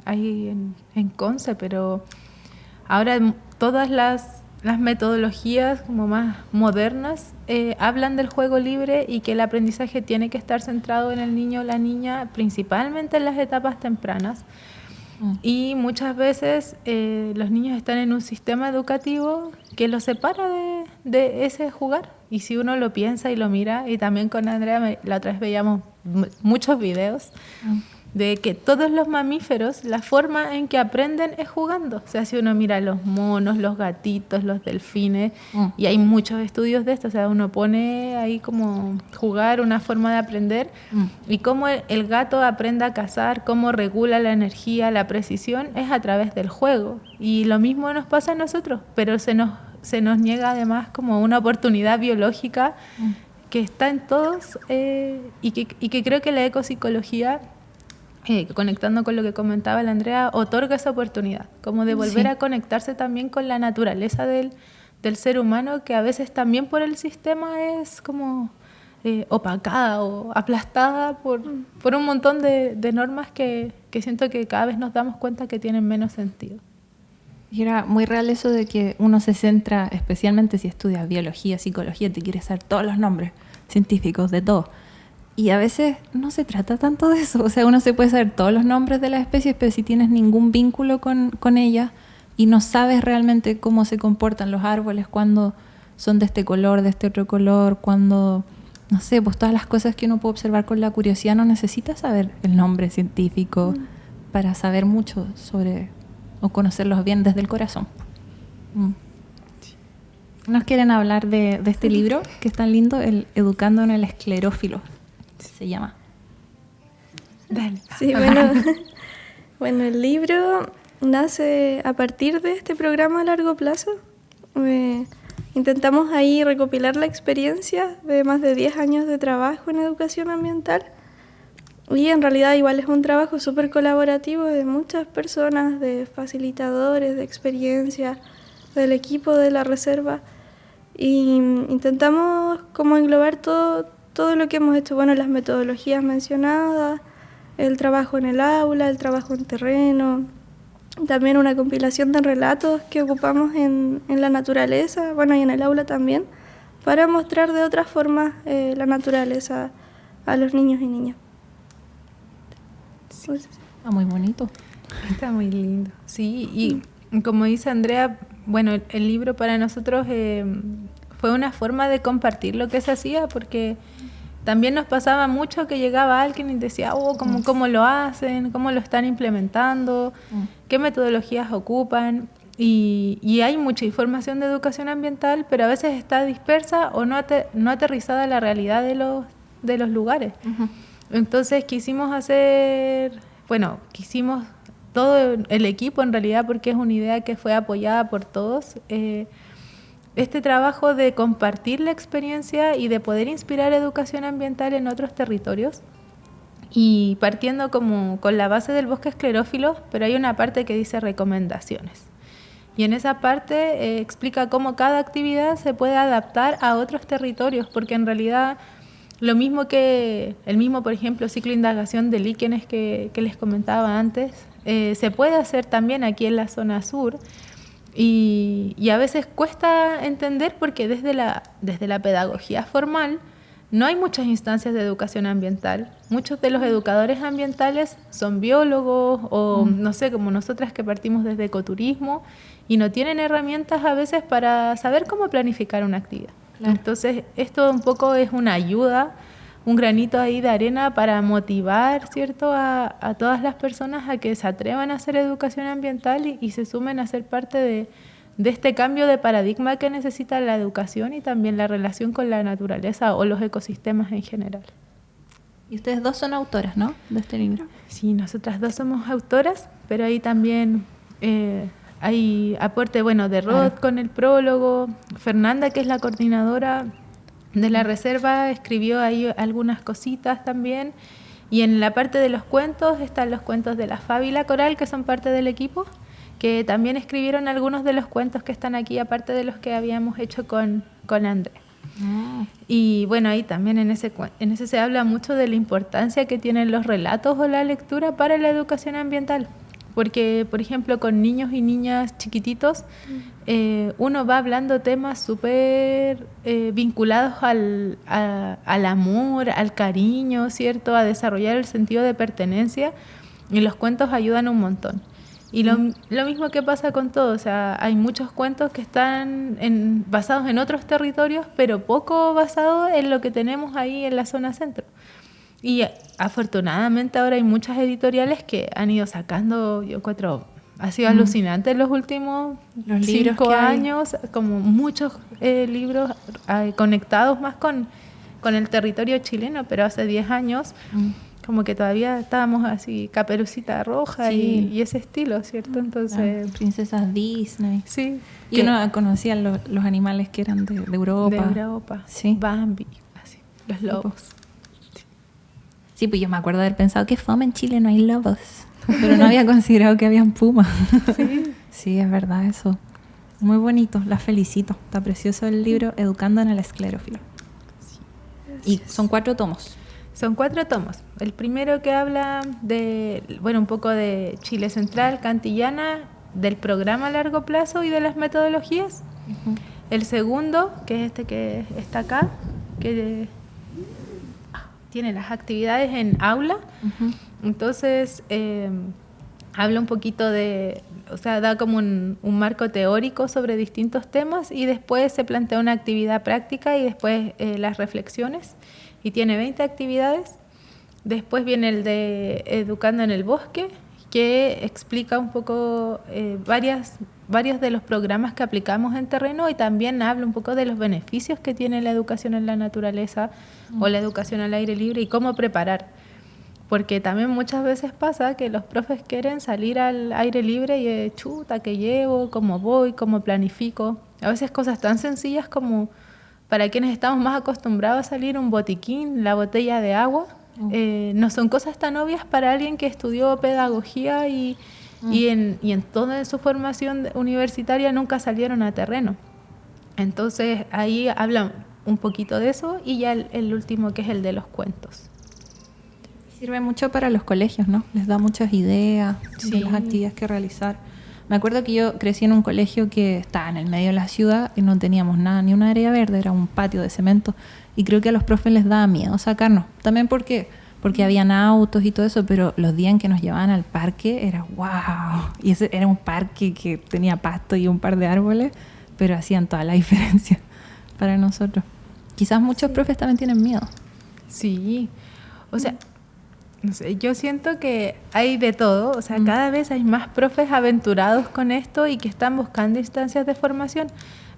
ahí en Conce, pero ahora todas las metodologías como más modernas hablan del juego libre y que el aprendizaje tiene que estar centrado en el niño o la niña, principalmente en las etapas tempranas. Y muchas veces los niños están en un sistema educativo que los separa de ese jugar. Y si uno lo piensa y lo mira, y también con Andrea la otra vez veíamos muchos videos de que todos los mamíferos, la forma en que aprenden es jugando. O sea, si uno mira los monos, los gatitos, los delfines, y hay muchos estudios de esto, o sea, uno pone ahí como jugar, una forma de aprender, y cómo el gato aprende a cazar, cómo regula la energía, la precisión, es a través del juego. Y lo mismo nos pasa a nosotros, pero se nos niega además como una oportunidad biológica que está en todos, y que creo que la ecopsicología, conectando con lo que comentaba la Andrea, otorga esa oportunidad, como de volver a conectarse también con la naturaleza del ser humano, que a veces también por el sistema es como opacada o aplastada por un montón de normas que siento que cada vez nos damos cuenta que tienen menos sentido. Y era muy real eso de que uno se centra, especialmente si estudias biología, psicología, te quieres saber todos los nombres científicos de todo. Y a veces no se trata tanto de eso. O sea, uno se puede saber todos los nombres de las especies, pero si tienes ningún vínculo con ellas y no sabes realmente cómo se comportan los árboles, cuando son de este color, de este otro color, cuando, no sé, pues todas las cosas que uno puede observar con la curiosidad, no necesitas saber el nombre científico para saber mucho sobre o conocerlos bien desde el corazón. Nos quieren hablar de este libro que es tan lindo, el Educando en el Esclerófilo, se llama. Dale. Sí, bueno, bueno, el libro nace a partir de este programa a largo plazo. Intentamos ahí recopilar la experiencia de más de 10 años de trabajo en educación ambiental. Y en realidad igual es un trabajo súper colaborativo de muchas personas, de facilitadores, de experiencia, del equipo de la reserva. Y intentamos como englobar todo lo que hemos hecho, bueno, las metodologías mencionadas, el trabajo en el aula, el trabajo en terreno, también una compilación de relatos que ocupamos en la naturaleza, bueno, y en el aula también, para mostrar de otras formas la naturaleza a los niños y niñas. Sí. Está muy bonito. Está muy lindo. Sí, y como dice Andrea, bueno, el libro para nosotros fue una forma de compartir lo que se hacía, porque también nos pasaba mucho que llegaba alguien y decía, ¿cómo lo hacen? ¿Cómo lo están implementando? ¿Qué metodologías ocupan? Y hay mucha información de educación ambiental, pero a veces está dispersa o no aterrizada a la realidad de los lugares. Uh-huh. Entonces quisimos todo el equipo en realidad, porque es una idea que fue apoyada por todos, este trabajo de compartir la experiencia y de poder inspirar educación ambiental en otros territorios, y partiendo como con la base del bosque esclerófilo, pero hay una parte que dice recomendaciones. Y en esa parte explica cómo cada actividad se puede adaptar a otros territorios, porque en realidad lo mismo que el mismo, por ejemplo, ciclo de indagación de líquenes que les comentaba antes, se puede hacer también aquí en la zona sur. Y a veces cuesta entender porque desde la pedagogía formal no hay muchas instancias de educación ambiental. Muchos de los educadores ambientales son biólogos o, no sé, como nosotras que partimos desde ecoturismo y no tienen herramientas a veces para saber cómo planificar una actividad. Claro. Entonces, esto un poco es una ayuda, un granito ahí de arena para motivar, ¿cierto?, a todas las personas a que se atrevan a hacer educación ambiental y se sumen a ser parte de este cambio de paradigma que necesita la educación y también la relación con la naturaleza o los ecosistemas en general. Y ustedes dos son autoras, ¿no?, de este libro. Sí, nosotras dos somos autoras, pero ahí también hay aporte, de Rod, claro, con el prólogo. Fernanda, que es la coordinadora de la reserva, escribió ahí algunas cositas también. Y en la parte de los cuentos están los cuentos de la Fábila Coral, que son parte del equipo, que también escribieron algunos de los cuentos que están aquí, aparte de los que habíamos hecho con Andrea. Y bueno, ahí también en ese se habla mucho de la importancia que tienen los relatos o la lectura para la educación ambiental. Porque, por ejemplo, con niños y niñas chiquititos, uno va hablando temas súper vinculados al amor, al cariño, ¿cierto?, a desarrollar el sentido de pertenencia, y los cuentos ayudan un montón. Y lo mismo que pasa con todo, o sea, hay muchos cuentos que están basados en otros territorios, pero poco basados en lo que tenemos ahí en la zona centro. Y afortunadamente ahora hay muchas editoriales que han ido sacando, yo encuentro, ha sido alucinante en los últimos 5 años, como muchos libros conectados más con el territorio chileno, pero hace 10 años como que todavía estábamos así, Caperucita Roja, sí, y ese estilo, ¿cierto? Entonces, princesas Disney. Sí. Y uno conocía los animales que eran de Europa. De Europa, sí. Bambi, así, los lobos. Sí, pues yo me acuerdo de haber pensado que fome en Chile no hay lobos, pero no había considerado que habían pumas. Sí. Sí, es verdad eso. Muy bonito, las felicito. Está precioso el libro Educando en el Esclerófilo. Sí. Y son 4 tomos. Son 4 tomos. El primero que habla de, un poco de Chile Central, Cantillana, del programa a largo plazo y de las metodologías. Uh-huh. El segundo, que es este que está acá, que tiene las actividades en aula. Uh-huh. Entonces, habla un poquito da como un marco teórico sobre distintos temas, y después se plantea una actividad práctica y después las reflexiones. Y tiene 20 actividades. Después viene el de Educando en el Bosque, que explica un poco varios de los programas que aplicamos en terreno y también habla un poco de los beneficios que tiene la educación en la naturaleza o la educación al aire libre y cómo preparar. Porque también muchas veces pasa que los profes quieren salir al aire libre y chuta, ¿qué llevo? ¿Cómo voy? ¿Cómo planifico? A veces cosas tan sencillas como para quienes estamos más acostumbrados a salir un botiquín, la botella de agua, no son cosas tan obvias para alguien que estudió pedagogía y en toda su formación universitaria nunca salieron a terreno. Entonces ahí hablan un poquito de eso y ya el último, que es el de los cuentos. Sirve mucho para los colegios, ¿no? Les da muchas ideas Sí. de las actividades que realizar. Me acuerdo que yo crecí en un colegio que estaba en el medio de la ciudad y no teníamos nada, ni una área verde, era un patio de cemento. Y creo que a los profes les daba miedo sacarnos. También porque habían autos y todo eso, pero los días en que nos llevaban al parque era wow. Y ese era un parque que tenía pasto y un par de árboles, pero hacían toda la diferencia para nosotros. Quizás muchos profes también tienen miedo. Sí, o sea, no sé, yo siento que hay de todo, o sea, cada vez hay más profes aventurados con esto y que están buscando instancias de formación,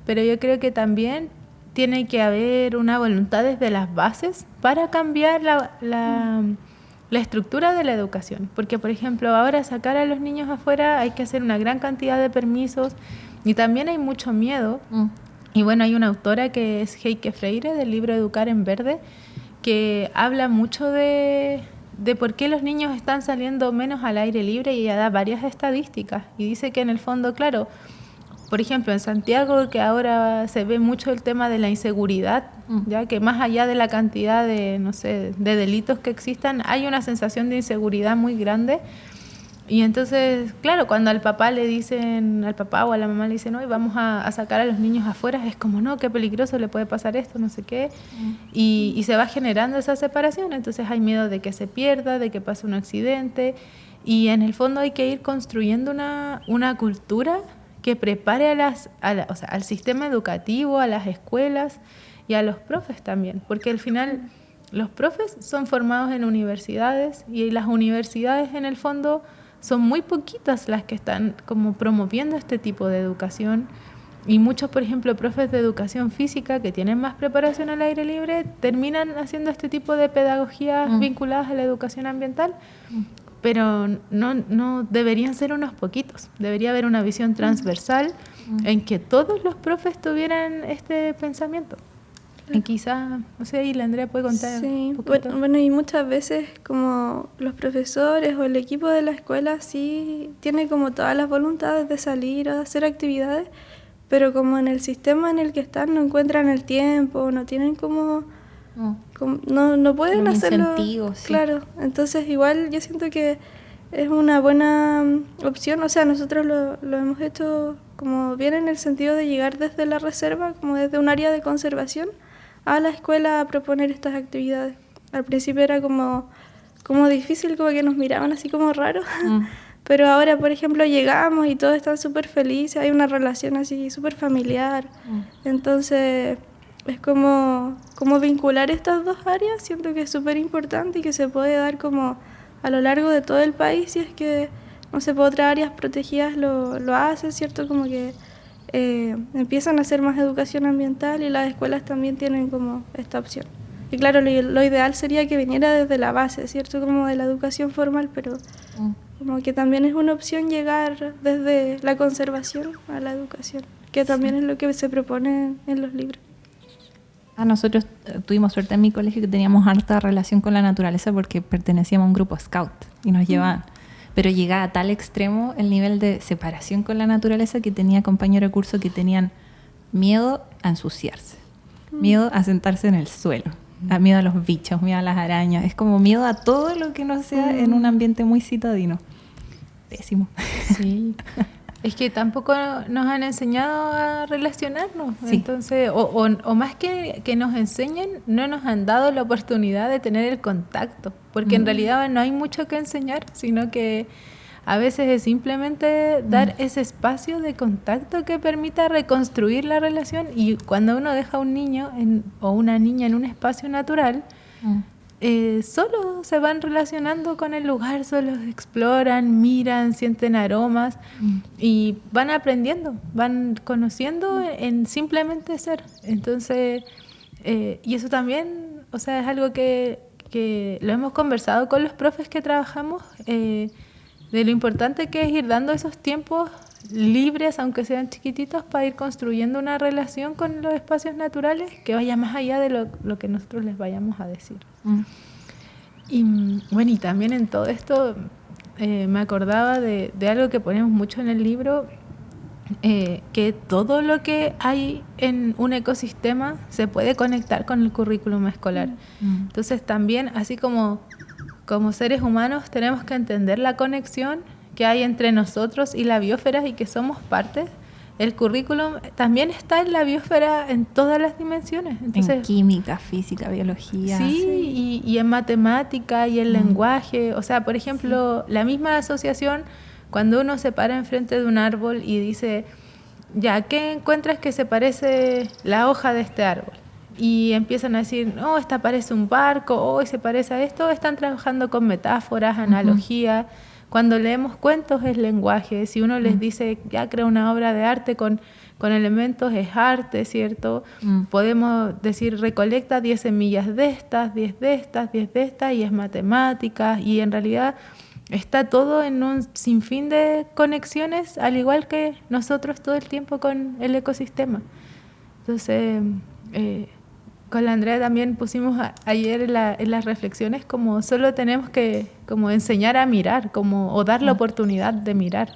pero yo creo que también tiene que haber una voluntad desde las bases para cambiar la estructura de la educación, porque por ejemplo ahora sacar a los niños afuera hay que hacer una gran cantidad de permisos y también hay mucho miedo. Y bueno, hay una autora que es Heike Freire del libro Educar en Verde, que habla mucho de por qué los niños están saliendo menos al aire libre y ella da varias estadísticas y dice que en el fondo, claro, por ejemplo en Santiago, que ahora se ve mucho el tema de la inseguridad, ya que más allá de la cantidad de, no sé, de delitos que existan, hay una sensación de inseguridad muy grande. Y entonces, claro, cuando al papá le dicen, al papá o a la mamá le dicen, hoy vamos a sacar a los niños afuera, es como, no, qué peligroso, le puede pasar esto, no sé qué. Y se va generando esa separación, entonces hay miedo de que se pierda, de que pase un accidente. Y en el fondo hay que ir construyendo una cultura que prepare al sistema educativo, a las escuelas y a los profes también. Porque al final los profes son formados en universidades y las universidades en el fondo son muy poquitas las que están como promoviendo este tipo de educación y muchos, por ejemplo, profes de educación física que tienen más preparación al aire libre terminan haciendo este tipo de pedagogías vinculadas a la educación ambiental, pero no deberían ser unos poquitos, debería haber una visión transversal en que todos los profes tuvieran este pensamiento. Y quizás, no sé, ahí la Andrea puede contar Sí, un poquito. bueno, y muchas veces como los profesores o el equipo de la escuela sí tiene como todas las voluntades de salir a hacer actividades, pero como en el sistema en el que están no encuentran el tiempo, no tienen como no pueden Los hacerlo. incentivos, sí. Claro, entonces igual yo siento que es una buena opción, o sea, nosotros lo hemos hecho como bien en el sentido de llegar desde la reserva, como desde un área de conservación, a la escuela a proponer estas actividades. Al principio era como difícil, como que nos miraban así como raro, pero ahora, por ejemplo, llegamos y todos están súper felices, hay una relación así súper familiar, entonces es como vincular estas dos áreas, siento que es súper importante y que se puede dar como a lo largo de todo el país, si es que, no sé, por otras áreas protegidas lo hacen, ¿cierto? Como que empiezan a hacer más educación ambiental y las escuelas también tienen como esta opción. Y claro, lo ideal sería que viniera desde la base, ¿cierto? Como de la educación formal, pero como que también es una opción llegar desde la conservación a la educación, que también es lo que se propone en los libros. Nosotros tuvimos suerte en mi colegio que teníamos harta relación con la naturaleza porque pertenecíamos a un grupo scout y nos llevaban. Pero llegaba a tal extremo el nivel de separación con la naturaleza que tenía compañeros de curso que tenían miedo a ensuciarse, miedo a sentarse en el suelo, miedo a los bichos, miedo a las arañas. Es como miedo a todo lo que no sea en un ambiente muy citadino. Pésimo. Sí. Es que tampoco nos han enseñado a relacionarnos. Sí. Entonces, o más que nos enseñen, no nos han dado la oportunidad de tener el contacto. Porque en realidad no hay mucho que enseñar, sino que a veces es simplemente dar ese espacio de contacto que permita reconstruir la relación. Y cuando uno deja a un niño o una niña en un espacio natural, solo se van relacionando con el lugar, solo exploran, miran, sienten aromas y van aprendiendo, van conociendo en simplemente ser. Entonces, y eso también, o sea, es algo que lo hemos conversado con los profes que trabajamos, de lo importante que es ir dando esos tiempos libres, aunque sean chiquititos, para ir construyendo una relación con los espacios naturales que vaya más allá de lo que nosotros les vayamos a decir. Y bueno, y también en todo esto me acordaba de algo que ponemos mucho en el libro, que todo lo que hay en un ecosistema se puede conectar con el currículum escolar. Entonces también, así como seres humanos, tenemos que entender la conexión que hay entre nosotros y la biosfera y que somos parte. El currículum también está en la biosfera en todas las dimensiones. Entonces, en química, física, biología. Sí, y en matemática y en lenguaje. O sea, por ejemplo, la misma asociación, cuando uno se para enfrente de un árbol y dice, ya, ¿qué encuentras que se parece la hoja de este árbol? Y empiezan a decir, no, esta parece un barco, hoy se parece a esto. Están trabajando con metáforas, analogías. Cuando leemos cuentos es lenguaje. Si uno les dice, ya crea una obra de arte con elementos, es arte, ¿cierto? Podemos decir, recolecta 10 semillas de estas, 10 de estas, 10 de estas, y es matemáticas. Y en realidad está todo en un sinfín de conexiones, al igual que nosotros todo el tiempo con el ecosistema. Entonces, con la Andrea también pusimos ayer en las reflexiones como solo tenemos que como enseñar a mirar, o dar la oportunidad de mirar.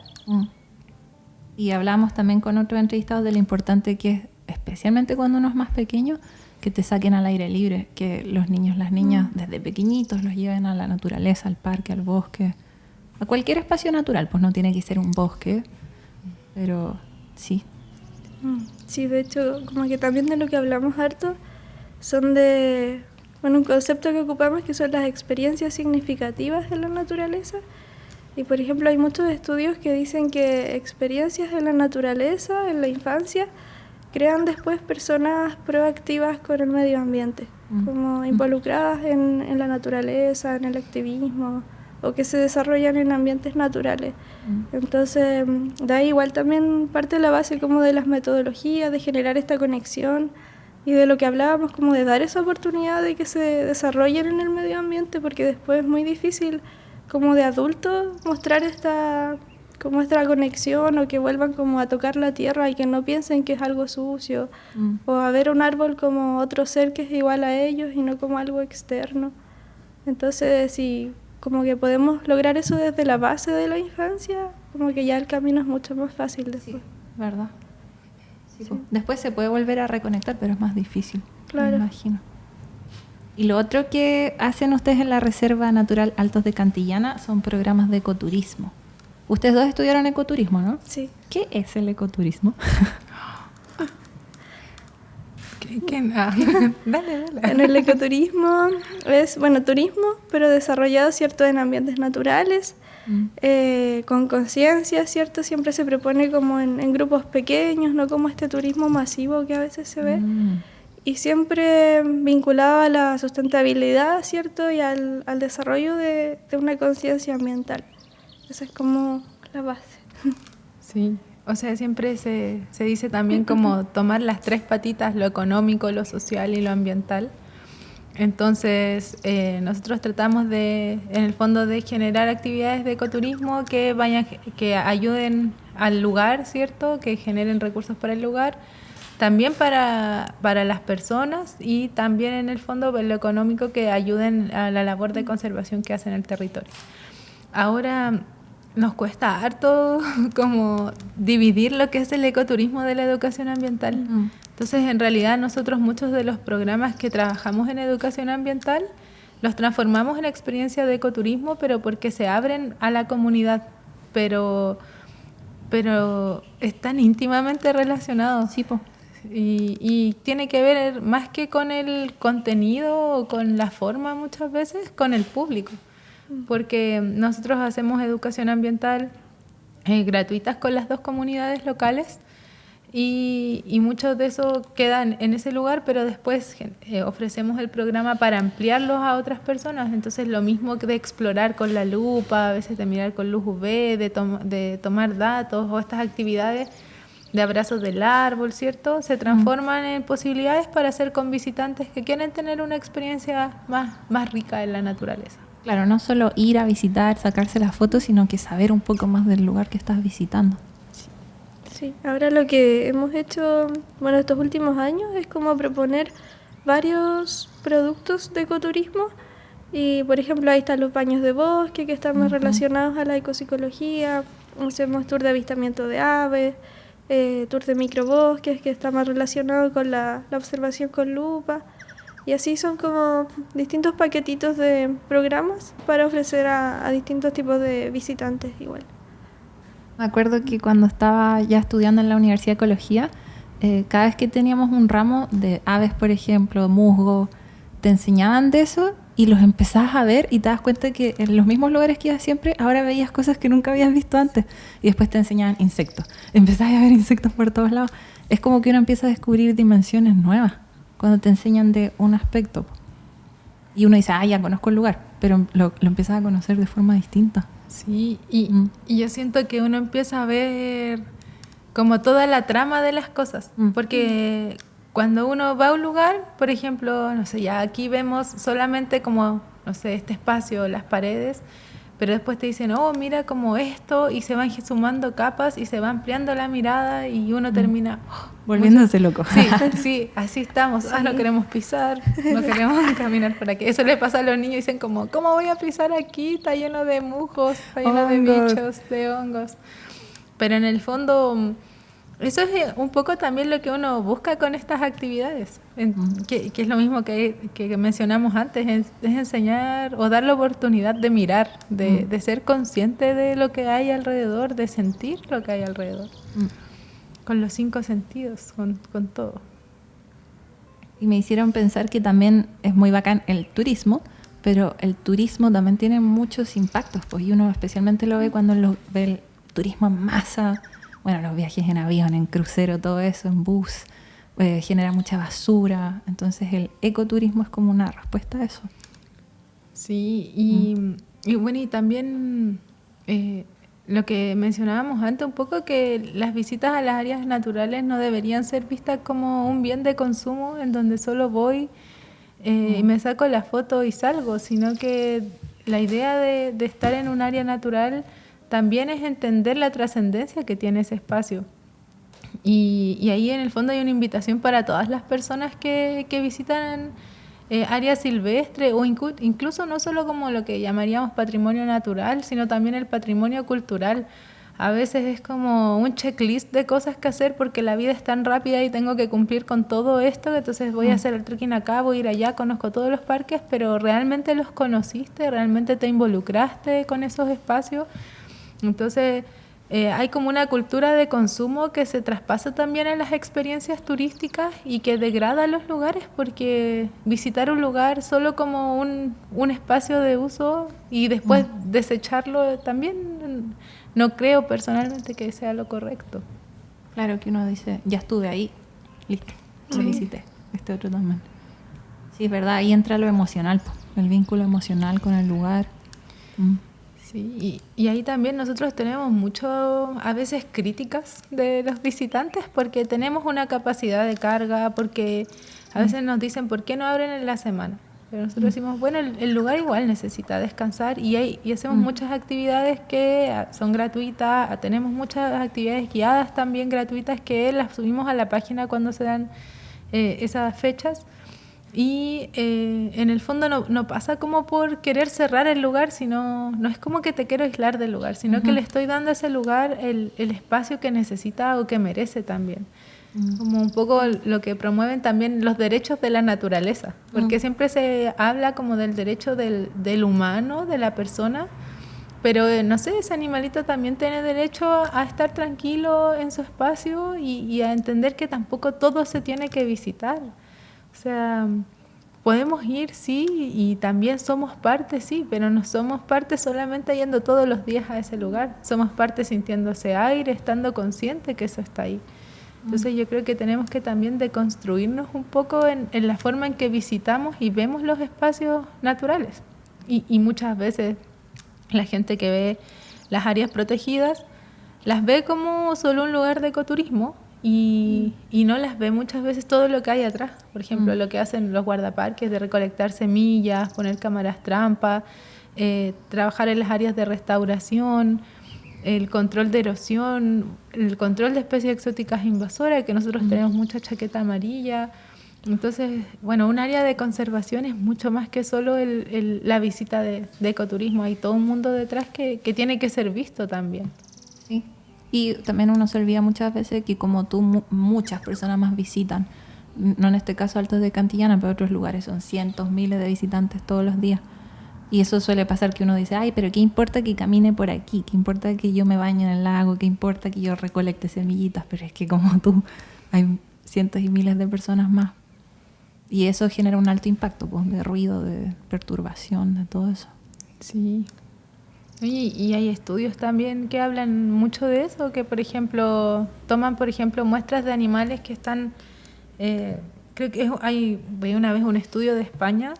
Y hablamos también con otros entrevistados de lo importante que es, especialmente cuando uno es más pequeño, que te saquen al aire libre, que los niños, las niñas desde pequeñitos los lleven a la naturaleza, al parque, al bosque, a cualquier espacio natural, pues no tiene que ser un bosque, pero sí. Sí, de hecho, como que también de lo que hablamos harto son de, un concepto que ocupamos que son las experiencias significativas en la naturaleza. Y por ejemplo hay muchos estudios que dicen que experiencias en la naturaleza, en la infancia, crean después personas proactivas con el medio ambiente, como involucradas en la naturaleza, en el activismo, o que se desarrollan en ambientes naturales. Entonces, de ahí igual también parte la base como de las metodologías, de generar esta conexión y de lo que hablábamos, como de dar esa oportunidad de que se desarrollen en el medio ambiente, porque después es muy difícil como de adultos mostrar esta conexión, o que vuelvan como a tocar la tierra y que no piensen que es algo sucio, o a ver un árbol como otro ser que es igual a ellos y no como algo externo. Entonces, sí, como que podemos lograr eso desde la base de la infancia, como que ya el camino es mucho más fácil después. Sí, ¿verdad? Sí. Después se puede volver a reconectar, pero es más difícil, claro, me imagino. Y lo otro que hacen ustedes en la Reserva Natural Altos de Cantillana son programas de ecoturismo. Ustedes dos estudiaron ecoturismo, ¿no? Sí. ¿Qué es el ecoturismo? Dale. En el ecoturismo es, turismo, pero desarrollado, ¿cierto?, en ambientes naturales, con conciencia, ¿cierto? Siempre se propone como en grupos pequeños, no como este turismo masivo que a veces se ve. Y siempre vinculado a la sustentabilidad, ¿cierto?, y al desarrollo de una conciencia ambiental. Esa es como la base. Sí, o sea, siempre se dice también como tomar las 3 patitas, lo económico, lo social y lo ambiental. Entonces, nosotros tratamos en el fondo, de generar actividades de ecoturismo que ayuden al lugar, ¿cierto?, que generen recursos para el lugar, también para las personas, y también en el fondo lo económico, que ayuden a la labor de conservación que hacen en el territorio. Ahora nos cuesta harto como dividir lo que es el ecoturismo de la educación ambiental. Entonces, en realidad, nosotros muchos de los programas que trabajamos en educación ambiental los transformamos en experiencia de ecoturismo, pero porque se abren a la comunidad, pero están íntimamente relacionados. Sí, po. Y tiene que ver más que con el contenido o con la forma, muchas veces con el público, porque nosotros hacemos educación ambiental gratuitas con las 2 comunidades locales, y muchos de eso quedan en ese lugar, pero después ofrecemos el programa para ampliarlos a otras personas. Entonces lo mismo que de explorar con la lupa, a veces de mirar con luz UV, de tomar datos o estas actividades de abrazos del árbol, ¿cierto? Se transforman en posibilidades para hacer con visitantes que quieren tener una experiencia más rica en la naturaleza. Claro, no solo ir a visitar, sacarse las fotos, sino que saber un poco más del lugar que estás visitando. Sí, ahora lo que hemos hecho, bueno, estos últimos años es como proponer varios productos de ecoturismo y, por ejemplo, ahí están los baños de bosque que están más relacionados a la ecopsicología, hacemos tour de avistamiento de aves, tour de microbosques que está más relacionado con la observación con lupa y así son como distintos paquetitos de programas para ofrecer a distintos tipos de visitantes igual. Me acuerdo que cuando estaba ya estudiando en la Universidad de Ecología, cada vez que teníamos un ramo de aves, por ejemplo, musgo, te enseñaban de eso y los empezabas a ver y te das cuenta que en los mismos lugares que ibas siempre, ahora veías cosas que nunca habías visto antes. Y después te enseñaban insectos. Empezabas a ver insectos por todos lados. Es como que uno empieza a descubrir dimensiones nuevas cuando te enseñan de un aspecto. Y uno dice, ya conozco el lugar, pero lo empiezas a conocer de forma distinta. Sí, y yo siento que uno empieza a ver como toda la trama de las cosas, porque cuando uno va a un lugar, por ejemplo, no sé, ya aquí vemos solamente como, no sé, este espacio, las paredes, pero después te dicen, oh, mira como esto, y se van sumando capas y se va ampliando la mirada y uno termina volviéndose loco. Sí, así estamos. No queremos pisar, no queremos caminar por aquí. Eso le pasa a los niños, dicen como, ¿cómo voy a pisar aquí? Está lleno de musgos, está lleno de bichos, de hongos. Pero en el fondo, eso es un poco también lo que uno busca con estas actividades, que es lo mismo que mencionamos antes, es enseñar o dar la oportunidad de mirar, de ser consciente de lo que hay alrededor, de sentir lo que hay alrededor. Con los 5 sentidos, con todo. Y me hicieron pensar que también es muy bacán el turismo, pero el turismo también tiene muchos impactos, pues, y uno especialmente lo ve cuando ve el turismo en masa, bueno, los viajes en avión, en crucero, todo eso, en bus, genera mucha basura. Entonces el ecoturismo es como una respuesta a eso. Sí, y bueno, y también lo que mencionábamos antes un poco, que las visitas a las áreas naturales no deberían ser vistas como un bien de consumo en donde solo voy y me saco la foto y salgo, sino que la idea de estar en un área natural también es entender la trascendencia que tiene ese espacio. Y ahí en el fondo hay una invitación para todas las personas que visitan áreas silvestres o incluso no solo como lo que llamaríamos patrimonio natural, sino también el patrimonio cultural. A veces es como un checklist de cosas que hacer porque la vida es tan rápida y tengo que cumplir con todo esto, entonces voy a hacer el trekking acá, voy a ir allá, conozco todos los parques, pero ¿realmente los conociste? ¿Realmente te involucraste con esos espacios? Entonces hay como una cultura de consumo que se traspasa también en las experiencias turísticas y que degrada los lugares, porque visitar un lugar solo como un espacio de uso y después desecharlo también no creo personalmente que sea lo correcto. Claro, que uno dice, ya estuve ahí, listo, lo visité, este otro también. Sí, es verdad, ahí entra lo emocional, el vínculo emocional con el lugar. Sí, y ahí también nosotros tenemos mucho, a veces, críticas de los visitantes porque tenemos una capacidad de carga, porque a veces nos dicen, ¿por qué no abren en la semana? Pero nosotros decimos, bueno, el lugar igual necesita descansar y hacemos muchas actividades que son gratuitas, tenemos muchas actividades guiadas también gratuitas que las subimos a la página cuando se dan esas fechas. Y en el fondo no pasa como por querer cerrar el lugar, sino no es como que te quiero aislar del lugar, sino que le estoy dando a ese lugar el espacio que necesita o que merece también. Como un poco lo que promueven también los derechos de la naturaleza, porque siempre se habla como del derecho del humano, de la persona, pero no sé, ese animalito también tiene derecho a estar tranquilo en su espacio y a entender que tampoco todo se tiene que visitar. O sea, podemos ir, sí, y también somos parte, sí, pero no somos parte solamente yendo todos los días a ese lugar. Somos parte sintiendo ese aire, estando consciente que eso está ahí. Entonces yo creo que tenemos que también deconstruirnos un poco en la forma en que visitamos y vemos los espacios naturales. Y muchas veces la gente que ve las áreas protegidas las ve como solo un lugar de ecoturismo y no las ve muchas veces todo lo que hay atrás. Por ejemplo, lo que hacen los guardaparques de recolectar semillas, poner cámaras trampa, trabajar en las áreas de restauración, el control de erosión, el control de especies exóticas invasoras, que nosotros tenemos mucha chaqueta amarilla. Entonces, bueno, un área de conservación es mucho más que solo la visita de ecoturismo. Hay todo un mundo detrás que tiene que ser visto también. Sí. Y también uno se olvida muchas veces que como tú, muchas personas más visitan. No en este caso Altos de Cantillana, pero otros lugares son cientos, miles de visitantes todos los días. Y eso suele pasar que uno dice, ay, pero ¿qué importa que camine por aquí? ¿Qué importa que yo me bañe en el lago? ¿Qué importa que yo recolecte semillitas? Pero es que como tú, hay cientos y miles de personas más. Y eso genera un alto impacto, pues, de ruido, de perturbación, de todo eso. Sí. Y hay estudios también que hablan mucho de eso, que por ejemplo, toman por ejemplo muestras de animales que están, creo que vi una vez un estudio de España,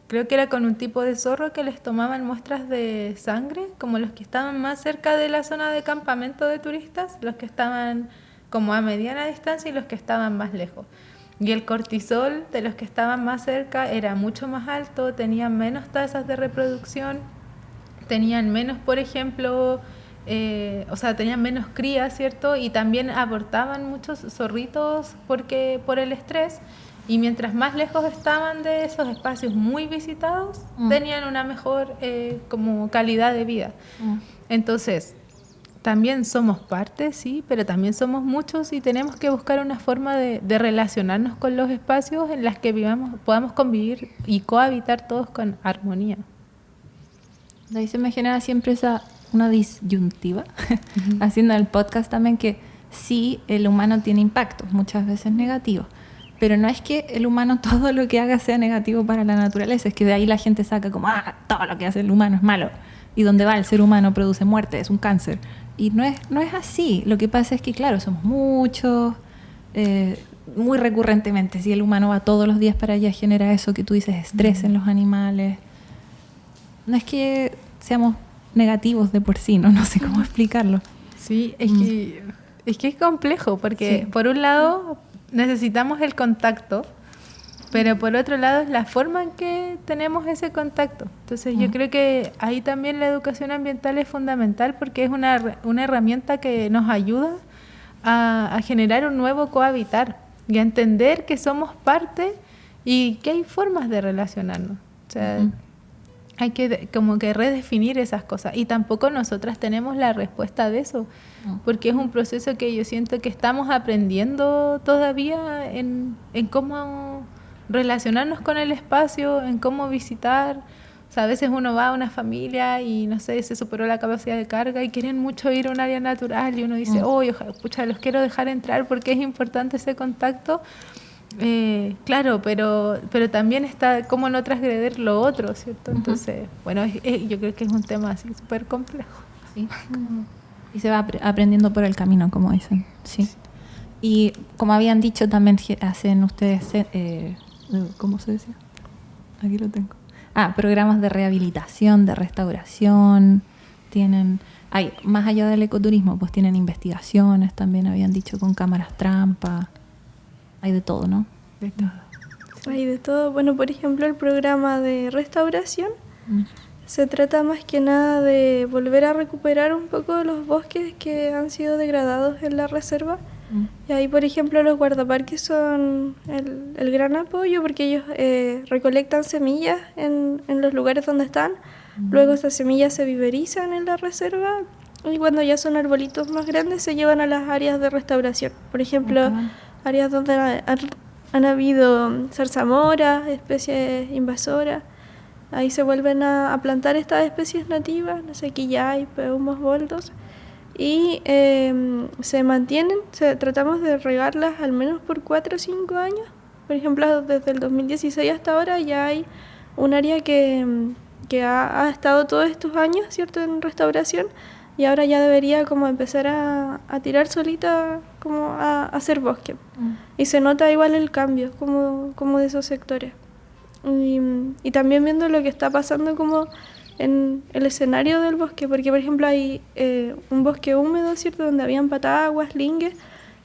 creo que era con un tipo de zorro que les tomaban muestras de sangre, como los que estaban más cerca de la zona de campamento de turistas, los que estaban como a mediana distancia y los que estaban más lejos. Y el cortisol de los que estaban más cerca era mucho más alto, tenían menos tasas de reproducción, tenían menos, por ejemplo, tenían menos crías, ¿cierto? Y también abortaban muchos zorritos por el estrés. Y mientras más lejos estaban de esos espacios muy visitados, tenían una mejor como calidad de vida. Entonces, también somos parte, sí, pero también somos muchos y tenemos que buscar una forma de relacionarnos con los espacios en las que podamos convivir y cohabitar todos con armonía. De ahí se me genera siempre una disyuntiva, haciendo el podcast también, que sí, el humano tiene impactos, muchas veces negativos, pero no es que el humano todo lo que haga sea negativo para la naturaleza, es que de ahí la gente saca como, todo lo que hace el humano es malo, y donde va el ser humano produce muerte, es un cáncer. Y no es así. Lo que pasa es que, claro, somos muchos, muy recurrentemente. Si el humano va todos los días para allá, genera eso que tú dices, estrés en los animales. No es que seamos negativos de por sí, no sé cómo explicarlo. Sí, es que es complejo, porque por un lado necesitamos el contacto, pero por otro lado es la forma en que tenemos ese contacto. Entonces yo creo que ahí también la educación ambiental es fundamental, porque es una herramienta que nos ayuda a generar un nuevo cohabitar y a entender que somos parte y que hay formas de relacionarnos. O sea, hay que como que redefinir esas cosas, y tampoco nosotras tenemos la respuesta de eso, porque es un proceso que yo siento que estamos aprendiendo todavía en cómo relacionarnos con el espacio, en cómo visitar. O sea, a veces uno va a una familia y, no sé, se superó la capacidad de carga y quieren mucho ir a un área natural y uno dice, pucha, los quiero dejar entrar porque es importante ese contacto. Claro, pero también está cómo no transgredir lo otro, ¿cierto? Entonces, bueno, yo creo que es un tema así súper complejo. Sí. Y se va aprendiendo por el camino, como dicen. Sí. Y como habían dicho, también hacen ustedes, ¿cómo se decía? Aquí lo tengo. Programas de rehabilitación, de restauración. Hay, más allá del ecoturismo, pues tienen investigaciones, también habían dicho, con cámaras trampa. Hay de todo, ¿no? De todo. Hay de todo. Bueno, por ejemplo, el programa de restauración se trata más que nada de volver a recuperar un poco los bosques que han sido degradados en la reserva. Y ahí, por ejemplo, los guardaparques son el gran apoyo, porque ellos recolectan semillas en los lugares donde están. Luego esas semillas se viverizan en la reserva, y cuando ya son arbolitos más grandes se llevan a las áreas de restauración. Por ejemplo, áreas donde han habido zarzamoras, especies invasoras. Ahí se vuelven a plantar estas especies nativas, no sé, quillay, peumos, boldos. Y se mantienen, tratamos de regarlas al menos por 4 o 5 años. Por ejemplo, desde el 2016 hasta ahora ya hay un área que ha estado todos estos años, ¿cierto?, en restauración, y ahora ya debería como empezar a tirar solita como a hacer bosque. Y se nota igual el cambio como de esos sectores. Y también viendo lo que está pasando como en el escenario del bosque, porque por ejemplo hay un bosque húmedo, ¿cierto? Donde habían pataguas, lingues,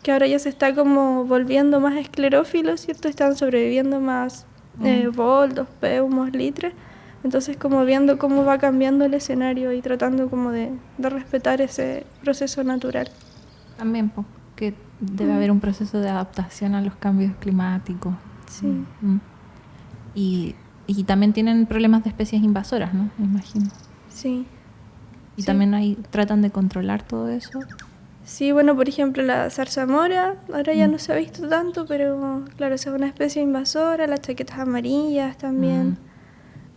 que ahora ya se está como volviendo más esclerófilo, ¿cierto? Están sobreviviendo más boldos, peumos, litres. Entonces como viendo cómo va cambiando el escenario y tratando como de respetar ese proceso natural. También, que debe haber un proceso de adaptación a los cambios climáticos. Sí. Y también tienen problemas de especies invasoras, ¿no? Me imagino. Sí. Y Sí. también ahí tratan de controlar todo eso. Sí, bueno, por ejemplo, la zarzamora, ahora ya no se ha visto tanto, pero claro, esa es una especie invasora, las chaquetas amarillas también.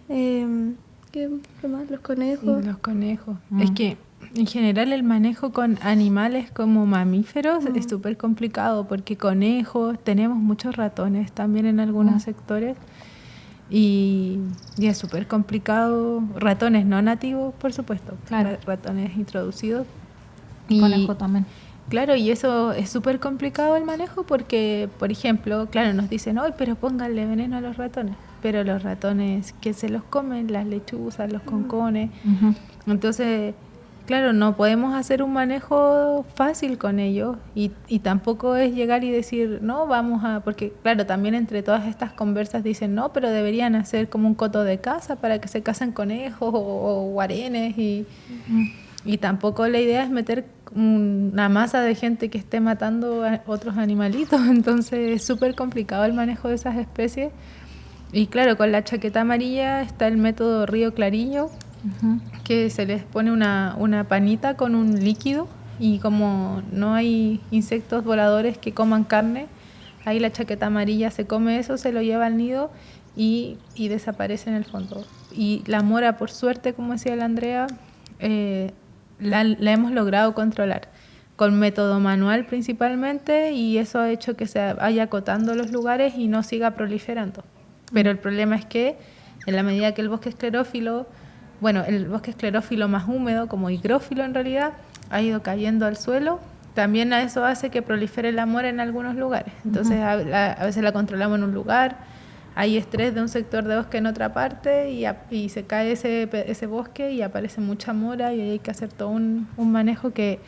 ¿Qué más? Los conejos. Y los conejos. Es que en general el manejo con animales como mamíferos es súper complicado porque conejos, tenemos muchos ratones también en algunos sectores y es súper complicado. Ratones no nativos, por supuesto, Claro. ratones introducidos. Conejo también. Claro, y eso es súper complicado el manejo porque, por ejemplo, claro, nos dicen, "Ay, pero pónganle veneno a los ratones", pero los ratones que se los comen, las lechuzas, los concones. Entonces, claro, no podemos hacer un manejo fácil con ellos y tampoco es llegar y decir, no, vamos a, porque claro, también entre todas estas conversas dicen, no, pero deberían hacer como un coto de caza para que se casen conejos o guarenes y tampoco la idea es meter una masa de gente que esté matando a otros animalitos, entonces es súper complicado el manejo de esas especies. Y claro, con la chaqueta amarilla está el método Río Clarillo, que se les pone una panita con un líquido y como no hay insectos voladores que coman carne, ahí la chaqueta amarilla se come eso, se lo lleva al nido y desaparece en el fondo. Y la mora, por suerte, como decía la Andrea, la hemos logrado controlar con método manual principalmente y eso ha hecho que se vaya acotando los lugares y no siga proliferando. Pero el problema es que en la medida que el bosque esclerófilo, bueno, el bosque esclerófilo más húmedo, como higrófilo en realidad, ha ido cayendo al suelo, también a eso hace que prolifere la mora en algunos lugares. Entonces a veces la controlamos en un lugar, hay estrés de un sector de bosque en otra parte y se cae ese bosque y aparece mucha mora y hay que hacer todo un manejo que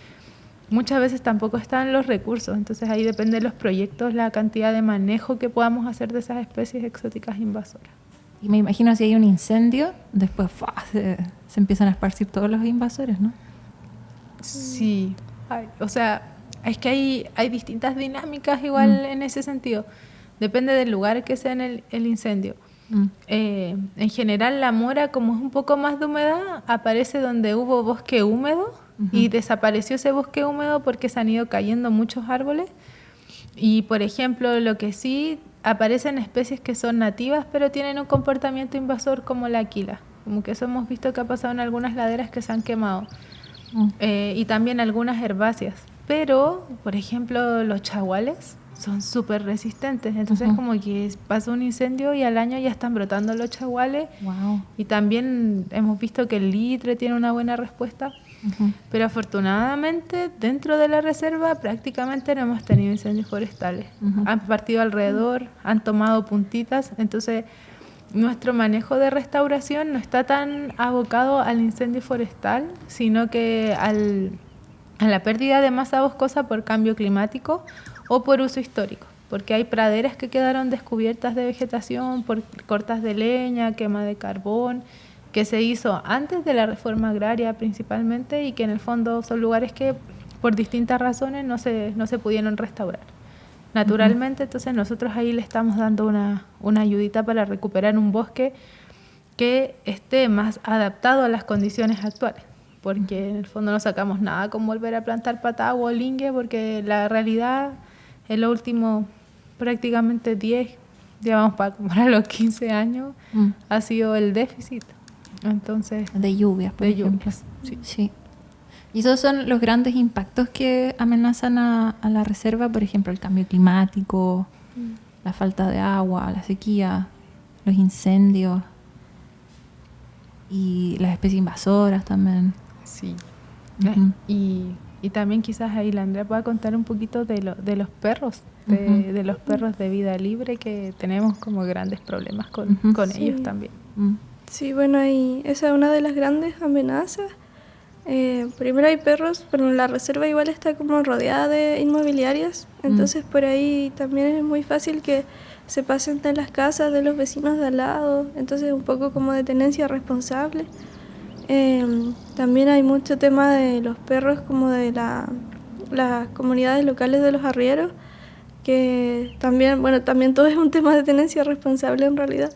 muchas veces tampoco están los recursos, entonces ahí depende de los proyectos, la cantidad de manejo que podamos hacer de esas especies exóticas invasoras. Y me imagino si hay un incendio, después se empiezan a esparcir todos los invasores, ¿no? Sí, o sea, es que hay distintas dinámicas igual en ese sentido, depende del lugar que sea en el incendio. En general la mora, como es un poco más de humedad, aparece donde hubo bosque húmedo y desapareció ese bosque húmedo porque se han ido cayendo muchos árboles y por ejemplo lo que sí aparecen especies que son nativas pero tienen un comportamiento invasor como la aquila, como que eso hemos visto que ha pasado en algunas laderas que se han quemado y también algunas herbáceas, pero por ejemplo los chaguales son súper resistentes, entonces como que pasa un incendio y al año ya están brotando los chaguales. Wow. Y también hemos visto que el litre tiene una buena respuesta, pero afortunadamente dentro de la reserva prácticamente no hemos tenido incendios forestales. Han partido alrededor, han tomado puntitas, entonces nuestro manejo de restauración no está tan abocado al incendio forestal, sino que a la pérdida de masa boscosa por cambio climático o por uso histórico, porque hay praderas que quedaron descubiertas de vegetación por cortas de leña, quema de carbón, que se hizo antes de la reforma agraria principalmente y que en el fondo son lugares que por distintas razones no se pudieron restaurar naturalmente. Entonces nosotros ahí le estamos dando una ayudita para recuperar un bosque que esté más adaptado a las condiciones actuales, porque en el fondo no sacamos nada con volver a plantar patagua o lingue, porque la realidad en los últimos prácticamente 10, ya vamos para los 15 años, ha sido el déficit. Entonces, de lluvias, por ejemplo. Sí. Y esos son los grandes impactos que amenazan a la reserva, por ejemplo, el cambio climático, la falta de agua, la sequía, los incendios y las especies invasoras también. Sí. Ujú. Y también quizás ahí la Andrea pueda contar un poquito de los perros, de los perros de vida libre, que tenemos como grandes problemas con Sí. ellos también. Mm. Sí, bueno, esa es una de las grandes amenazas. Primero hay perros, pero la reserva igual está como rodeada de inmobiliarias, entonces por ahí también es muy fácil que se pasen en las casas de los vecinos de al lado, entonces un poco como de tenencia responsable. También hay mucho tema de los perros como de las comunidades locales de los arrieros, que también, bueno, también todo es un tema de tenencia responsable en realidad.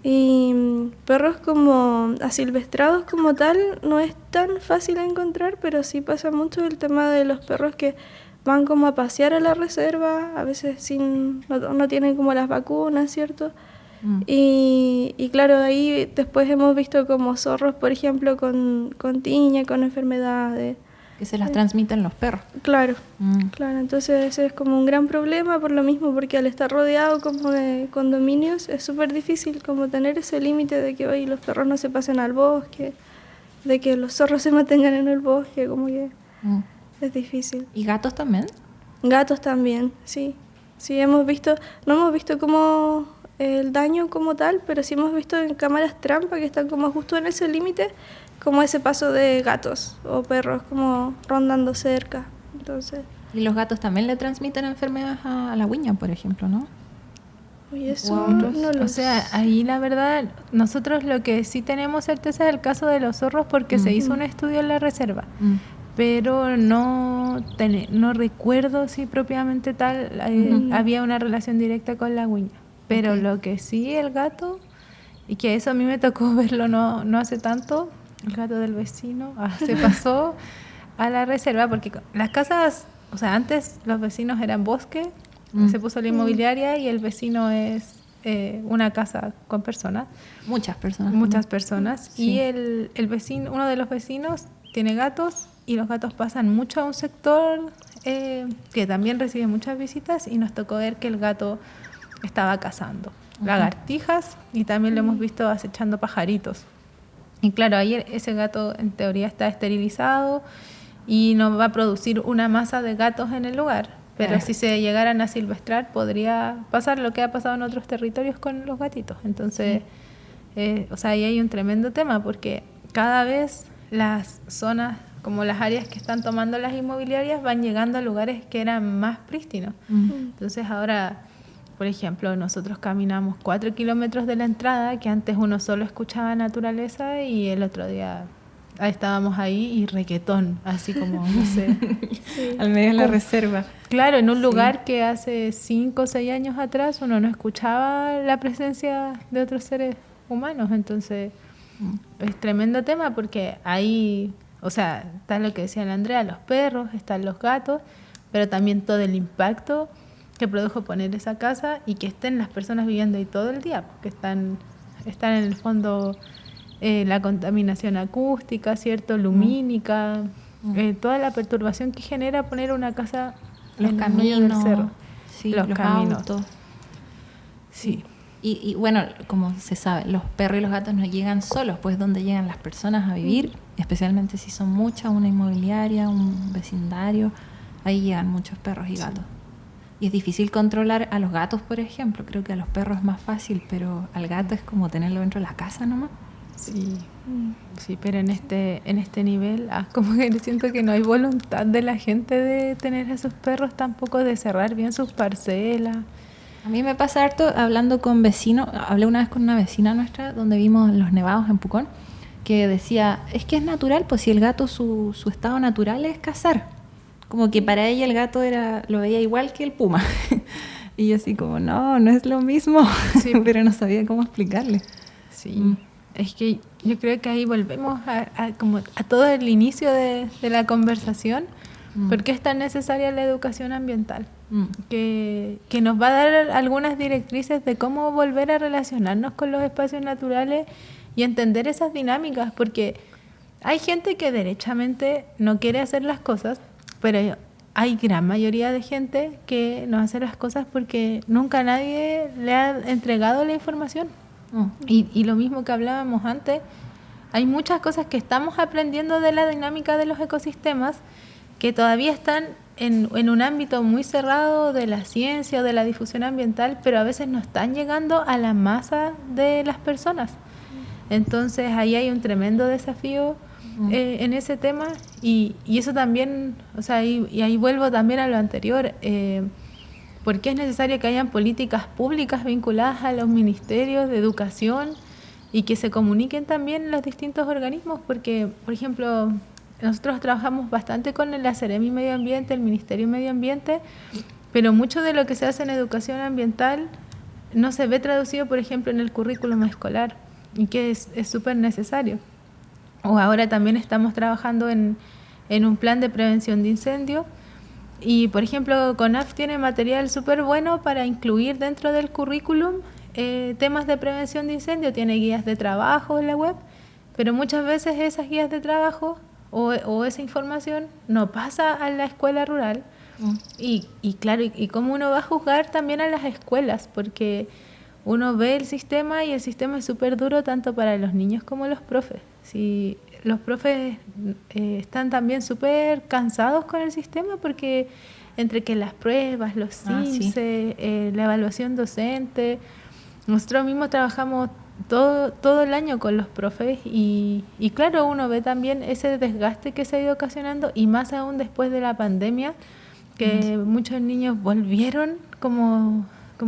Y perros como asilvestrados como tal no es tan fácil encontrar, pero sí pasa mucho el tema de los perros que van como a pasear a la reserva, a veces no tienen como las vacunas, ¿cierto? Y claro, ahí después hemos visto como zorros, por ejemplo, con tiña, con enfermedades. Que se las transmiten los perros. Claro, Mm. claro, entonces ese es como un gran problema por lo mismo, porque al estar rodeado como de condominios es súper difícil como tener ese límite de que hoy los perros no se pasen al bosque, de que los zorros se mantengan en el bosque, como que Mm. es difícil. ¿Y gatos también? Gatos también, sí. Sí, no hemos visto como el daño como tal, pero sí hemos visto en cámaras trampa que están como justo en ese límite, como ese paso de gatos o perros como rondando cerca. Entonces, Y los gatos también le transmiten enfermedades a la guiña, por ejemplo, ¿no? oye, eso O a otros. no lo O sea, ahí la verdad, nosotros lo que sí tenemos certeza es el caso de los zorros, porque se hizo un estudio en la reserva, Mm. pero no recuerdo si propiamente tal había una relación directa con la guiña. Pero Ok. lo que sí, el gato, y que eso a mí me tocó verlo no hace tanto, el gato del vecino se pasó a la reserva, porque las casas, o sea, antes los vecinos eran bosque, se puso la inmobiliaria y el vecino es una casa con personas, Muchas personas. muchas personas. Sí. Y el vecino, uno de los vecinos tiene gatos y los gatos pasan mucho a un sector que también recibe muchas visitas, y nos tocó ver que el gato estaba cazando lagartijas y también lo hemos visto acechando pajaritos. Y claro, ahí ese gato en teoría está esterilizado y no va a producir una masa de gatos en el lugar. Pero si se llegaran a silvestrar, podría pasar lo que ha pasado en otros territorios con los gatitos. Entonces, o sea, ahí hay un tremendo tema, porque cada vez las zonas, como las áreas que están tomando las inmobiliarias, van llegando a lugares que eran más prístinos. Entonces ahora, por ejemplo, nosotros caminamos 4 kilómetros de la entrada, que antes uno solo escuchaba naturaleza, y el otro día estábamos ahí y requetón, así como, no sé. Al medio de la reserva. Claro, en un lugar que hace 5 o 6 años atrás uno no escuchaba la presencia de otros seres humanos. Entonces, es tremendo tema, porque ahí, o sea, está lo que decía la Andrea, los perros, están los gatos, pero también todo el impacto que produjo poner esa casa y que estén las personas viviendo ahí todo el día, porque están en el fondo la contaminación acústica, ¿cierto? Lumínica, toda la perturbación que genera poner una casa Los en el medio del caminos, cerro. sí, los caminos. autos. Sí. Y bueno, como se sabe, los perros y los gatos no llegan solos, pues donde llegan las personas a vivir, especialmente si son muchas, una inmobiliaria, un vecindario, ahí llegan muchos perros y gatos. Y es difícil controlar a los gatos, por ejemplo. Creo que a los perros es más fácil, pero al gato es como tenerlo dentro de la casa nomás. Sí, sí, pero en este nivel, como que siento que no hay voluntad de la gente de tener a sus perros, tampoco de cerrar bien sus parcelas. A mí me pasa harto hablando con vecinos. Hablé una vez con una vecina nuestra donde vimos los nevados en Pucón, que decía, es que es natural, pues si el gato su estado natural es cazar. Como que para ella el gato lo veía igual que el puma. Y yo así como, no es lo mismo. Sí. Pero no sabía cómo explicarle. Sí, es que yo creo que ahí volvemos como a todo el inicio de la conversación, porque es tan necesaria la educación ambiental, que nos va a dar algunas directrices de cómo volver a relacionarnos con los espacios naturales y entender esas dinámicas, porque hay gente que derechamente no quiere hacer las cosas, pero hay gran mayoría de gente que no hace las cosas porque nunca nadie le ha entregado la información. Y lo mismo que hablábamos antes, hay muchas cosas que estamos aprendiendo de la dinámica de los ecosistemas que todavía están en un ámbito muy cerrado de la ciencia o de la difusión ambiental, pero a veces no están llegando a la masa de las personas. Entonces ahí hay un tremendo desafío en ese tema y eso también, o sea, y ahí vuelvo también a lo anterior, porque es necesario que hayan políticas públicas vinculadas a los ministerios de educación y que se comuniquen también los distintos organismos, porque, por ejemplo, nosotros trabajamos bastante con la Seremi Medio Ambiente, el Ministerio de Medio Ambiente, pero mucho de lo que se hace en educación ambiental no se ve traducido, por ejemplo, en el currículum escolar, y que es súper necesario. O ahora también estamos trabajando en un plan de prevención de incendios, y, por ejemplo, CONAF tiene material súper bueno para incluir dentro del currículum temas de prevención de incendio, tiene guías de trabajo en la web, pero muchas veces esas guías de trabajo o esa información no pasa a la escuela rural. Y claro, y cómo uno va a juzgar también a las escuelas, porque uno ve el sistema y el sistema es súper duro tanto para los niños como los profes. Si los profes están también súper cansados con el sistema porque entre que las pruebas, los CINCE, la evaluación docente, nosotros mismos trabajamos todo el año con los profes y claro, uno ve también ese desgaste que se ha ido ocasionando y más aún después de la pandemia, que muchos niños volvieron como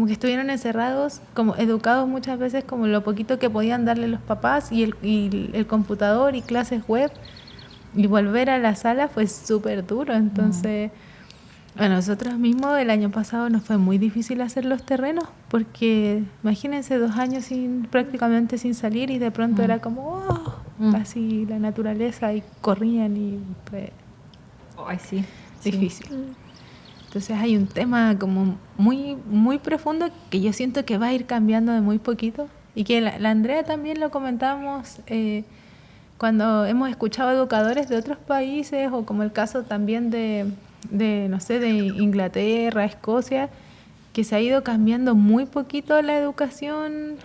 que estuvieron encerrados, como educados muchas veces como lo poquito que podían darle los papás y el computador y clases web, y volver a la sala fue súper duro. Entonces a nosotros mismos el año pasado nos fue muy difícil hacer los terrenos, porque imagínense 2 años prácticamente sin salir y de pronto era como así la naturaleza y corrían y fue difícil. Entonces hay un tema como muy, muy profundo que yo siento que va a ir cambiando de muy poquito y que la Andrea también lo comentamos cuando hemos escuchado educadores de otros países o como el caso también de no sé, de Inglaterra, Escocia, que se ha ido cambiando muy poquito la educación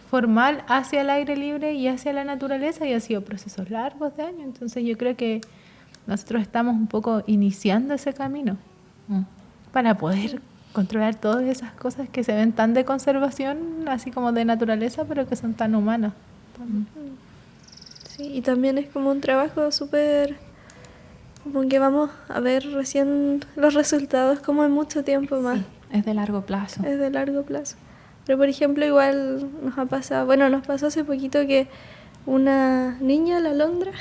formal hacia el aire libre y hacia la naturaleza, y ha sido procesos largos de años. Entonces yo creo que nosotros estamos un poco iniciando ese camino para poder controlar todas esas cosas que se ven tan de conservación, así como de naturaleza, pero que son tan humanas. Sí, y también es como un trabajo súper... como que vamos a ver recién los resultados como en mucho tiempo más. Sí, es de largo plazo. Es de largo plazo. Pero por ejemplo igual nos pasó hace poquito que una niña, la Londra,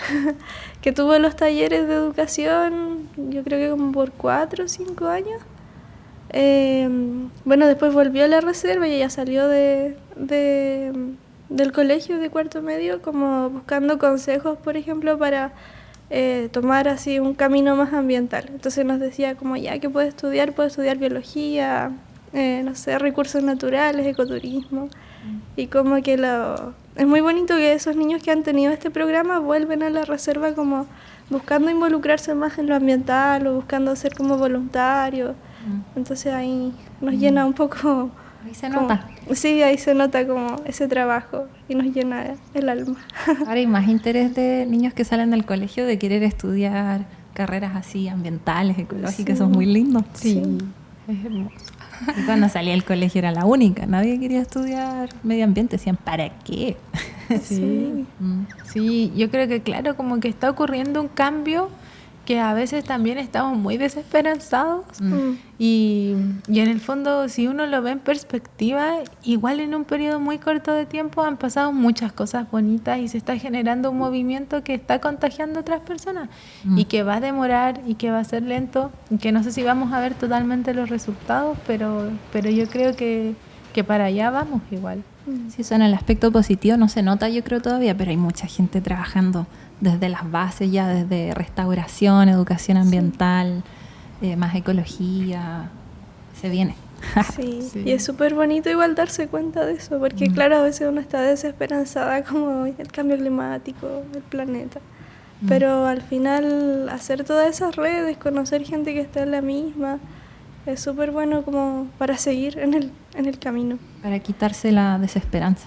que tuvo los talleres de educación, yo creo que como por 4 o 5 años, después volvió a la reserva y ella salió del colegio de cuarto medio como buscando consejos, por ejemplo, para tomar así un camino más ambiental. Entonces nos decía como ya que puede estudiar biología, no sé, recursos naturales, ecoturismo, y como que es muy bonito que esos niños que han tenido este programa vuelven a la reserva como buscando involucrarse más en lo ambiental o buscando ser como voluntarios. Entonces ahí nos llena un poco. Ahí se nota. Sí, ahí se nota como ese trabajo y nos llena el alma. Ahora hay más interés de niños que salen del colegio de querer estudiar carreras así ambientales, ecológicas, son muy lindos. Sí, es hermoso. Y cuando salí del colegio era la única, nadie quería estudiar medio ambiente, decían, ¿para qué? Sí. Sí, yo creo que claro, como que está ocurriendo un cambio que a veces también estamos muy desesperanzados y en el fondo, si uno lo ve en perspectiva, igual en un periodo muy corto de tiempo han pasado muchas cosas bonitas y se está generando un movimiento que está contagiando a otras personas y que va a demorar y que va a ser lento y que no sé si vamos a ver totalmente los resultados, pero yo creo que para allá vamos igual. Sí, eso en el aspecto positivo no se nota, yo creo todavía, pero hay mucha gente trabajando desde las bases ya, desde restauración, educación ambiental, más ecología, se viene. Sí, y es súper bonito igual darse cuenta de eso, porque claro, a veces uno está desesperanzada como el cambio climático, el planeta, pero al final hacer todas esas redes, conocer gente que está en la misma, es súper bueno como para seguir en el camino. Para quitarse la desesperanza.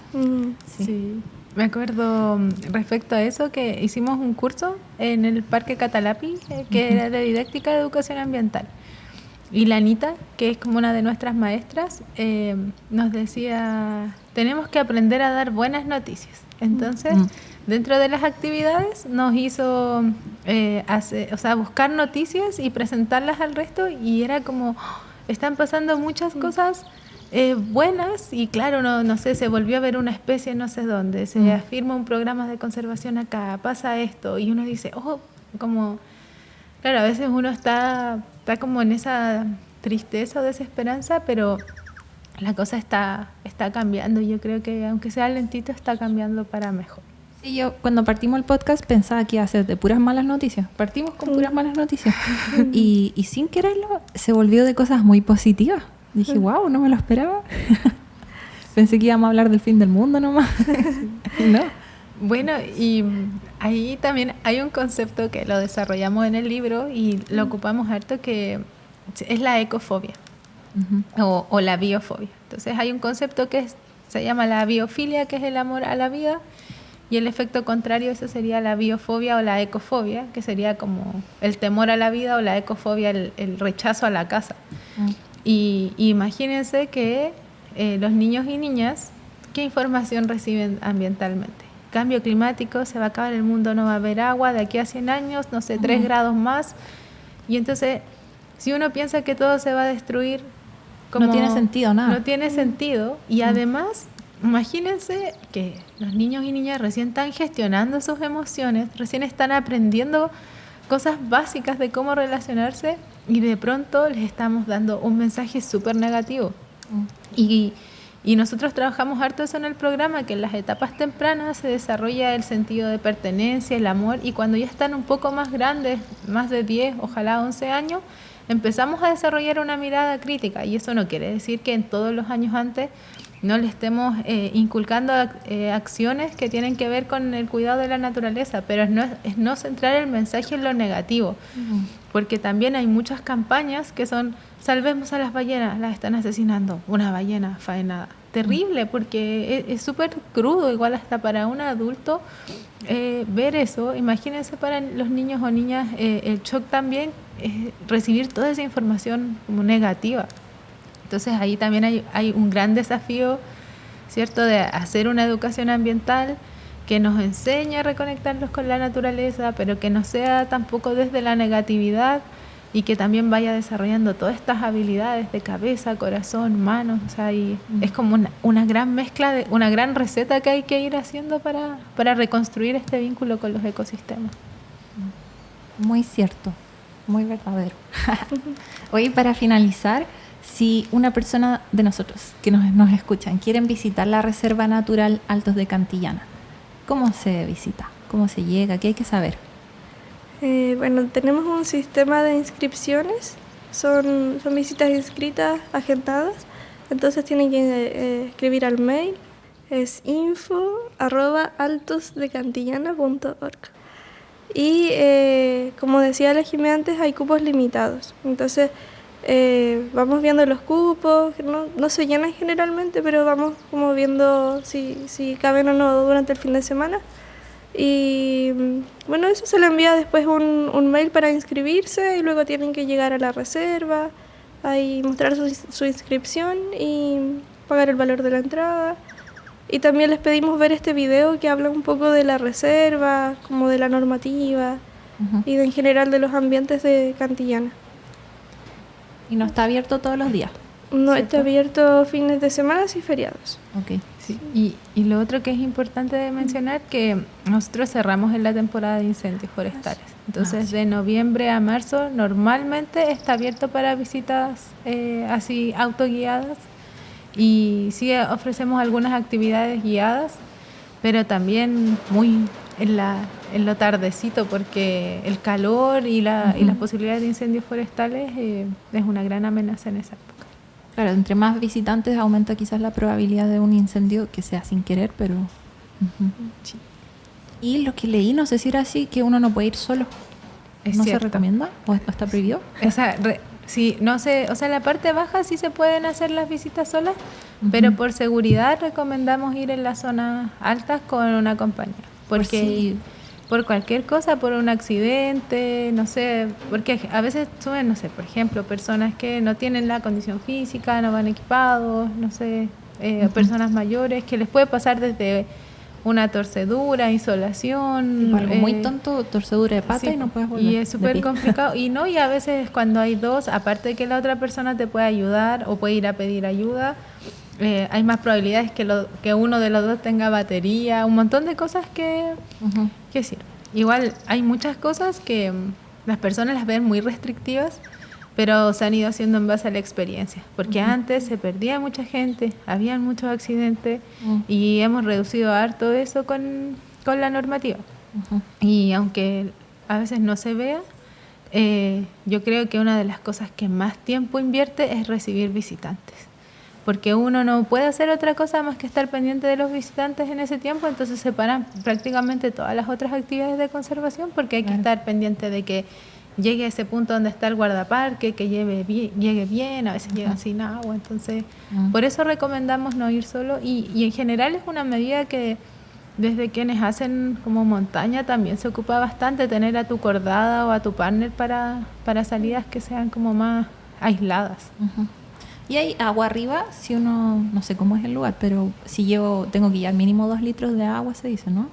Sí. Me acuerdo respecto a eso que hicimos un curso en el Parque Catalapi, que era de didáctica de educación ambiental. Y la Anita, que es como una de nuestras maestras, nos decía, tenemos que aprender a dar buenas noticias. Entonces, dentro de las actividades nos hizo buscar noticias y presentarlas al resto, y era como, están pasando muchas cosas buenas, y claro, no sé, se volvió a ver una especie no sé dónde, se afirma un programa de conservación acá, pasa esto, y uno dice, como... Claro, a veces uno está como en esa tristeza o desesperanza, pero la cosa está cambiando. Yo creo que aunque sea lentito, está cambiando para mejor. Sí, yo cuando partimos el podcast pensaba que iba a ser de puras malas noticias. Partimos con puras malas noticias. Y sin quererlo se volvió de cosas muy positivas. Dije, wow, no me lo esperaba. Pensé que íbamos a hablar del fin del mundo nomás. No. Bueno, y ahí también hay un concepto que lo desarrollamos en el libro y lo ocupamos harto, que es la ecofobia o la biofobia. Entonces hay un concepto que se llama la biofilia, que es el amor a la vida, y el efecto contrario, eso sería la biofobia o la ecofobia, que sería como el temor a la vida, o la ecofobia, el rechazo a la casa. Y imagínense que los niños y niñas, ¿qué información reciben ambientalmente? Cambio climático, se va a acabar el mundo, no va a haber agua de aquí a 100 años, no sé, 3 grados más. Y entonces, si uno piensa que todo se va a destruir, no tiene sentido nada. No tiene sentido. Y además, imagínense que los niños y niñas recién están gestionando sus emociones, recién están aprendiendo cosas básicas de cómo relacionarse, y de pronto les estamos dando un mensaje súper negativo. Y nosotros trabajamos harto eso en el programa, que en las etapas tempranas se desarrolla el sentido de pertenencia, el amor, y cuando ya están un poco más grandes, más de 10, ojalá 11 años, empezamos a desarrollar una mirada crítica. Y eso no quiere decir que en todos los años antes no le estemos inculcando acciones que tienen que ver con el cuidado de la naturaleza, pero es no centrar el mensaje en lo negativo, porque también hay muchas campañas que son: salvemos a las ballenas, las están asesinando, una ballena faenada. Terrible, porque es súper crudo, igual hasta para un adulto ver eso. Imagínense para los niños o niñas el shock también, recibir toda esa información como negativa. Entonces ahí también hay un gran desafío, ¿cierto?, de hacer una educación ambiental que nos enseñe a reconectarnos con la naturaleza, pero que no sea tampoco desde la negatividad, y que también vaya desarrollando todas estas habilidades de cabeza, corazón, manos. O sea, es como una gran mezcla, una gran receta que hay que ir haciendo para reconstruir este vínculo con los ecosistemas. Muy cierto, muy verdadero. Hoy, para finalizar, si una persona de nosotros que nos escuchan quieren visitar la Reserva Natural Altos de Cantillana, ¿cómo se visita? ¿Cómo se llega? ¿Qué hay que saber? Bueno, tenemos un sistema de inscripciones, son visitas inscritas, agendadas, entonces tienen que escribir al mail, es info@altosdecantillana.org. Y como decía la Jimé antes, hay cupos limitados, entonces vamos viendo los cupos, no se llenan generalmente, pero vamos como viendo si caben o no durante el fin de semana. Y bueno, eso se le envía después un mail para inscribirse, y luego tienen que llegar a la reserva, ahí mostrar su inscripción y pagar el valor de la entrada. Y también les pedimos ver este video que habla un poco de la reserva, como de la normativa y en general de los ambientes de Cantillana. ¿Y no está abierto todos los días? No, ¿cierto? está abierto fines de semana y feriados. Ok. Sí. Y lo otro que es importante de mencionar, que nosotros cerramos en la temporada de incendios forestales. Entonces, de noviembre a marzo normalmente está abierto para visitas así autoguiadas, y sí ofrecemos algunas actividades guiadas, pero también muy en lo tardecito, porque el calor y las posibilidades de incendios forestales es una gran amenaza en esa época. Claro, entre más visitantes aumenta quizás la probabilidad de un incendio, que sea sin querer, pero... Sí. Y lo que leí, no sé si era así, que uno no puede ir solo. Es ¿No cierto. se recomienda? ¿O está prohibido? Sí, no sé, o sea, en la parte baja sí se pueden hacer las visitas solas, Pero por seguridad recomendamos ir en las zonas altas con una compañía. Porque sí. por cualquier cosa, por un accidente, no sé, porque a veces suben, no sé, por ejemplo, personas que no tienen la condición física, no van equipados, no sé, personas mayores, que les puede pasar desde una torcedura, insolación. Sí, algo muy tonto, torcedura de pata sí, y no puedes volver. y es súper complicado. Y no, y a veces cuando hay dos, aparte de que la otra persona te puede ayudar o puede ir a pedir ayuda, hay más probabilidades que uno de los dos tenga batería, un montón de cosas que sirven. Igual hay muchas cosas que las personas las ven muy restrictivas, pero se han ido haciendo en base a la experiencia, porque antes se perdía mucha gente, habían muchos accidentes y hemos reducido harto eso con la normativa. Y aunque a veces no se vea, yo creo que una de las cosas que más tiempo invierte es recibir visitantes, porque uno no puede hacer otra cosa más que estar pendiente de los visitantes en ese tiempo, entonces se paran prácticamente todas las otras actividades de conservación, porque hay que estar pendiente de que llegue a ese punto donde está el guardaparque, que llegue bien, a veces llegan sin agua, entonces por eso recomendamos no ir solo, y en general es una medida que desde quienes hacen como montaña también se ocupa bastante, tener a tu cordada o a tu partner para salidas que sean como más aisladas. Y hay agua arriba, si uno, no sé cómo es el lugar, pero si tengo que llevar mínimo 2 litros de agua, se dice, ¿no?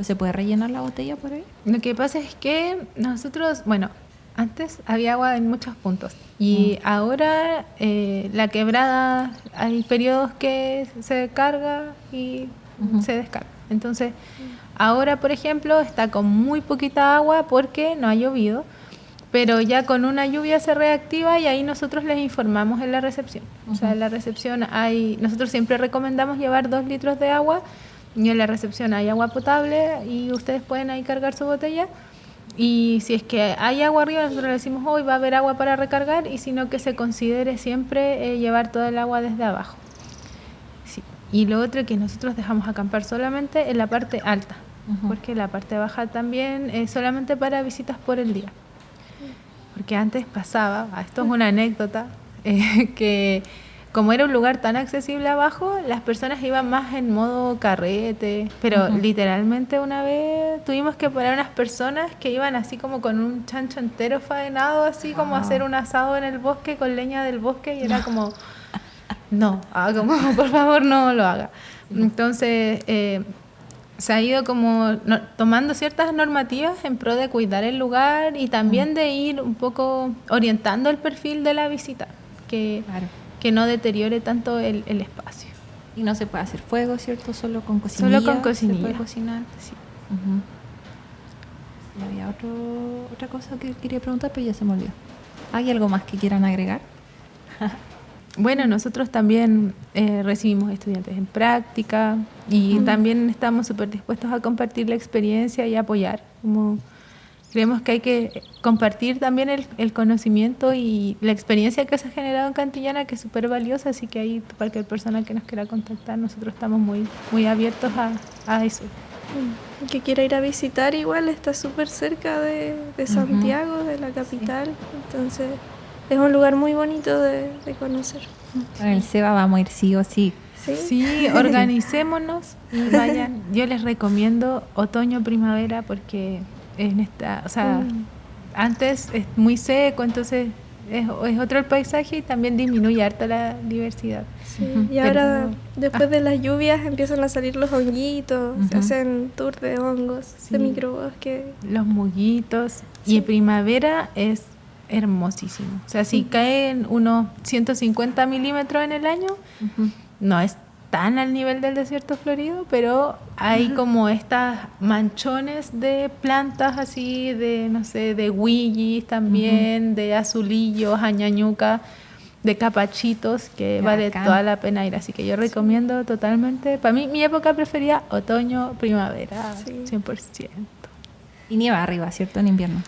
¿Se puede rellenar la botella por ahí? Lo que pasa es que nosotros, bueno, antes había agua en muchos puntos y ahora la quebrada hay periodos que se carga y se descarga. Entonces, ahora, por ejemplo, está con muy poquita agua porque no ha llovido, pero ya con una lluvia se reactiva y ahí nosotros les informamos en la recepción. O sea, en la recepción nosotros siempre recomendamos llevar 2 litros de agua. Y en la recepción hay agua potable y ustedes pueden ahí cargar su botella. Y si es que hay agua arriba, nosotros le decimos hoy va a haber agua para recargar, y si no, que se considere siempre llevar todo el agua desde abajo. Sí. Y lo otro que nosotros dejamos acampar solamente en la parte alta, porque la parte baja también es solamente para visitas por el día. Porque antes pasaba, esto es una anécdota, que como era un lugar tan accesible abajo, las personas iban más en modo carrete, pero literalmente una vez tuvimos que parar unas personas que iban así como con un chancho entero faenado, así como a hacer un asado en el bosque con leña del bosque, y era como, no, como por favor no lo haga. Entonces se ha ido como tomando ciertas normativas en pro de cuidar el lugar y también de ir un poco orientando el perfil de la visita, que no deteriore tanto el espacio. Y no se puede hacer fuego, ¿cierto? Solo con cocinilla. Solo con cocinilla. Se puede cocinar. Sí. Y había otra cosa que quería preguntar, pero ya se me olvidó. ¿Hay algo más que quieran agregar? Bueno, nosotros también recibimos estudiantes en práctica y también estamos súper dispuestos a compartir la experiencia y apoyar. Creemos que hay que compartir también el conocimiento y la experiencia que se ha generado en Cantillana, que es súper valiosa, así que ahí cualquier persona que nos quiera contactar, nosotros estamos muy, muy abiertos a eso. Que quiera ir a visitar, igual está súper cerca de Santiago, de la capital, entonces es un lugar muy bonito de conocer. Con el Seba vamos a ir sí o sí. Sí, organicémonos y vayan. Yo les recomiendo otoño-primavera porque antes es muy seco, entonces es otro el paisaje y también disminuye harta la diversidad. Sí, y ahora después de las lluvias empiezan a salir los honguitos, se hacen tours de hongos, de microbosque. Los muguitos. Y en primavera es hermosísimo. O sea, si caen unos 150 milímetros en el año, no es tan al nivel del desierto florido, pero hay como estas manchones de plantas así, de no sé, de huillis también, de azulillos, añañuca, de capachitos, que vale toda la pena ir. Así que yo recomiendo totalmente. Para mí, mi época preferida, otoño, primavera, 100%. Y nieva arriba, ¿cierto? En invierno.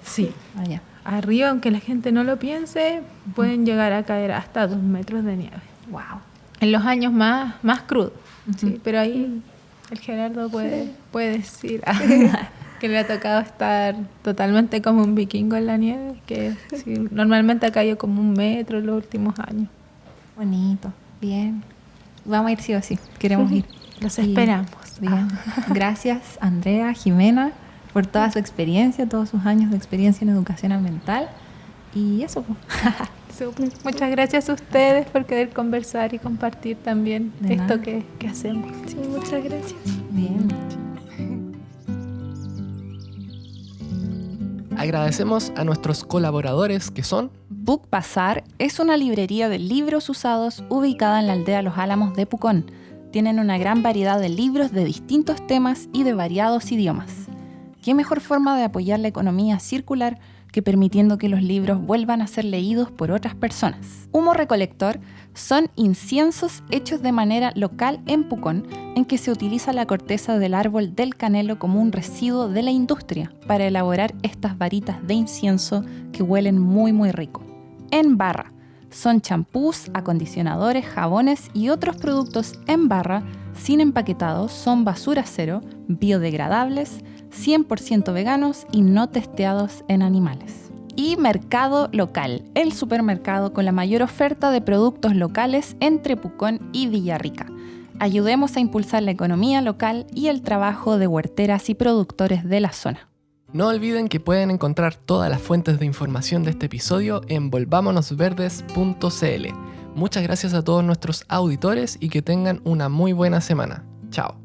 Sí. Allá. Arriba, aunque la gente no lo piense, pueden llegar a caer hasta 2 metros de nieve. Wow. En los años más crudos. Sí, pero ahí el Gerardo puede decir que le ha tocado estar totalmente como un vikingo en la nieve, que sí, normalmente ha caído como 1 metro en los últimos años. Bonito. Bien. Vamos a ir sí o sí. Queremos ir. Los Y- esperamos. Bien. Gracias, Andrea, Jimena, por toda su experiencia, todos sus años de experiencia en educación ambiental. Y eso, pues. Súper. Muchas gracias a ustedes por querer conversar y compartir también De esto nada. que hacemos. Sí, muchas gracias. Bien. Agradecemos a nuestros colaboradores que son Book Bazaar es una librería de libros usados ubicada en la aldea Los Álamos de Pucón. Tienen una gran variedad de libros de distintos temas y de variados idiomas. ¿Qué mejor forma de apoyar la economía circular que permitiendo que los libros vuelvan a ser leídos por otras personas? Humo Recolector son inciensos hechos de manera local en Pucón, en que se utiliza la corteza del árbol del canelo como un residuo de la industria para elaborar estas varitas de incienso que huelen muy muy rico. En barra son champús, acondicionadores, jabones y otros productos en barra sin empaquetados, son basura cero, biodegradables, 100% veganos y no testeados en animales. Y Mercado Local, el supermercado con la mayor oferta de productos locales entre Pucón y Villarrica. Ayudemos a impulsar la economía local y el trabajo de huerteras y productores de la zona. No olviden que pueden encontrar todas las fuentes de información de este episodio en volvámonosverdes.cl. Muchas gracias a todos nuestros auditores y que tengan una muy buena semana. Chao.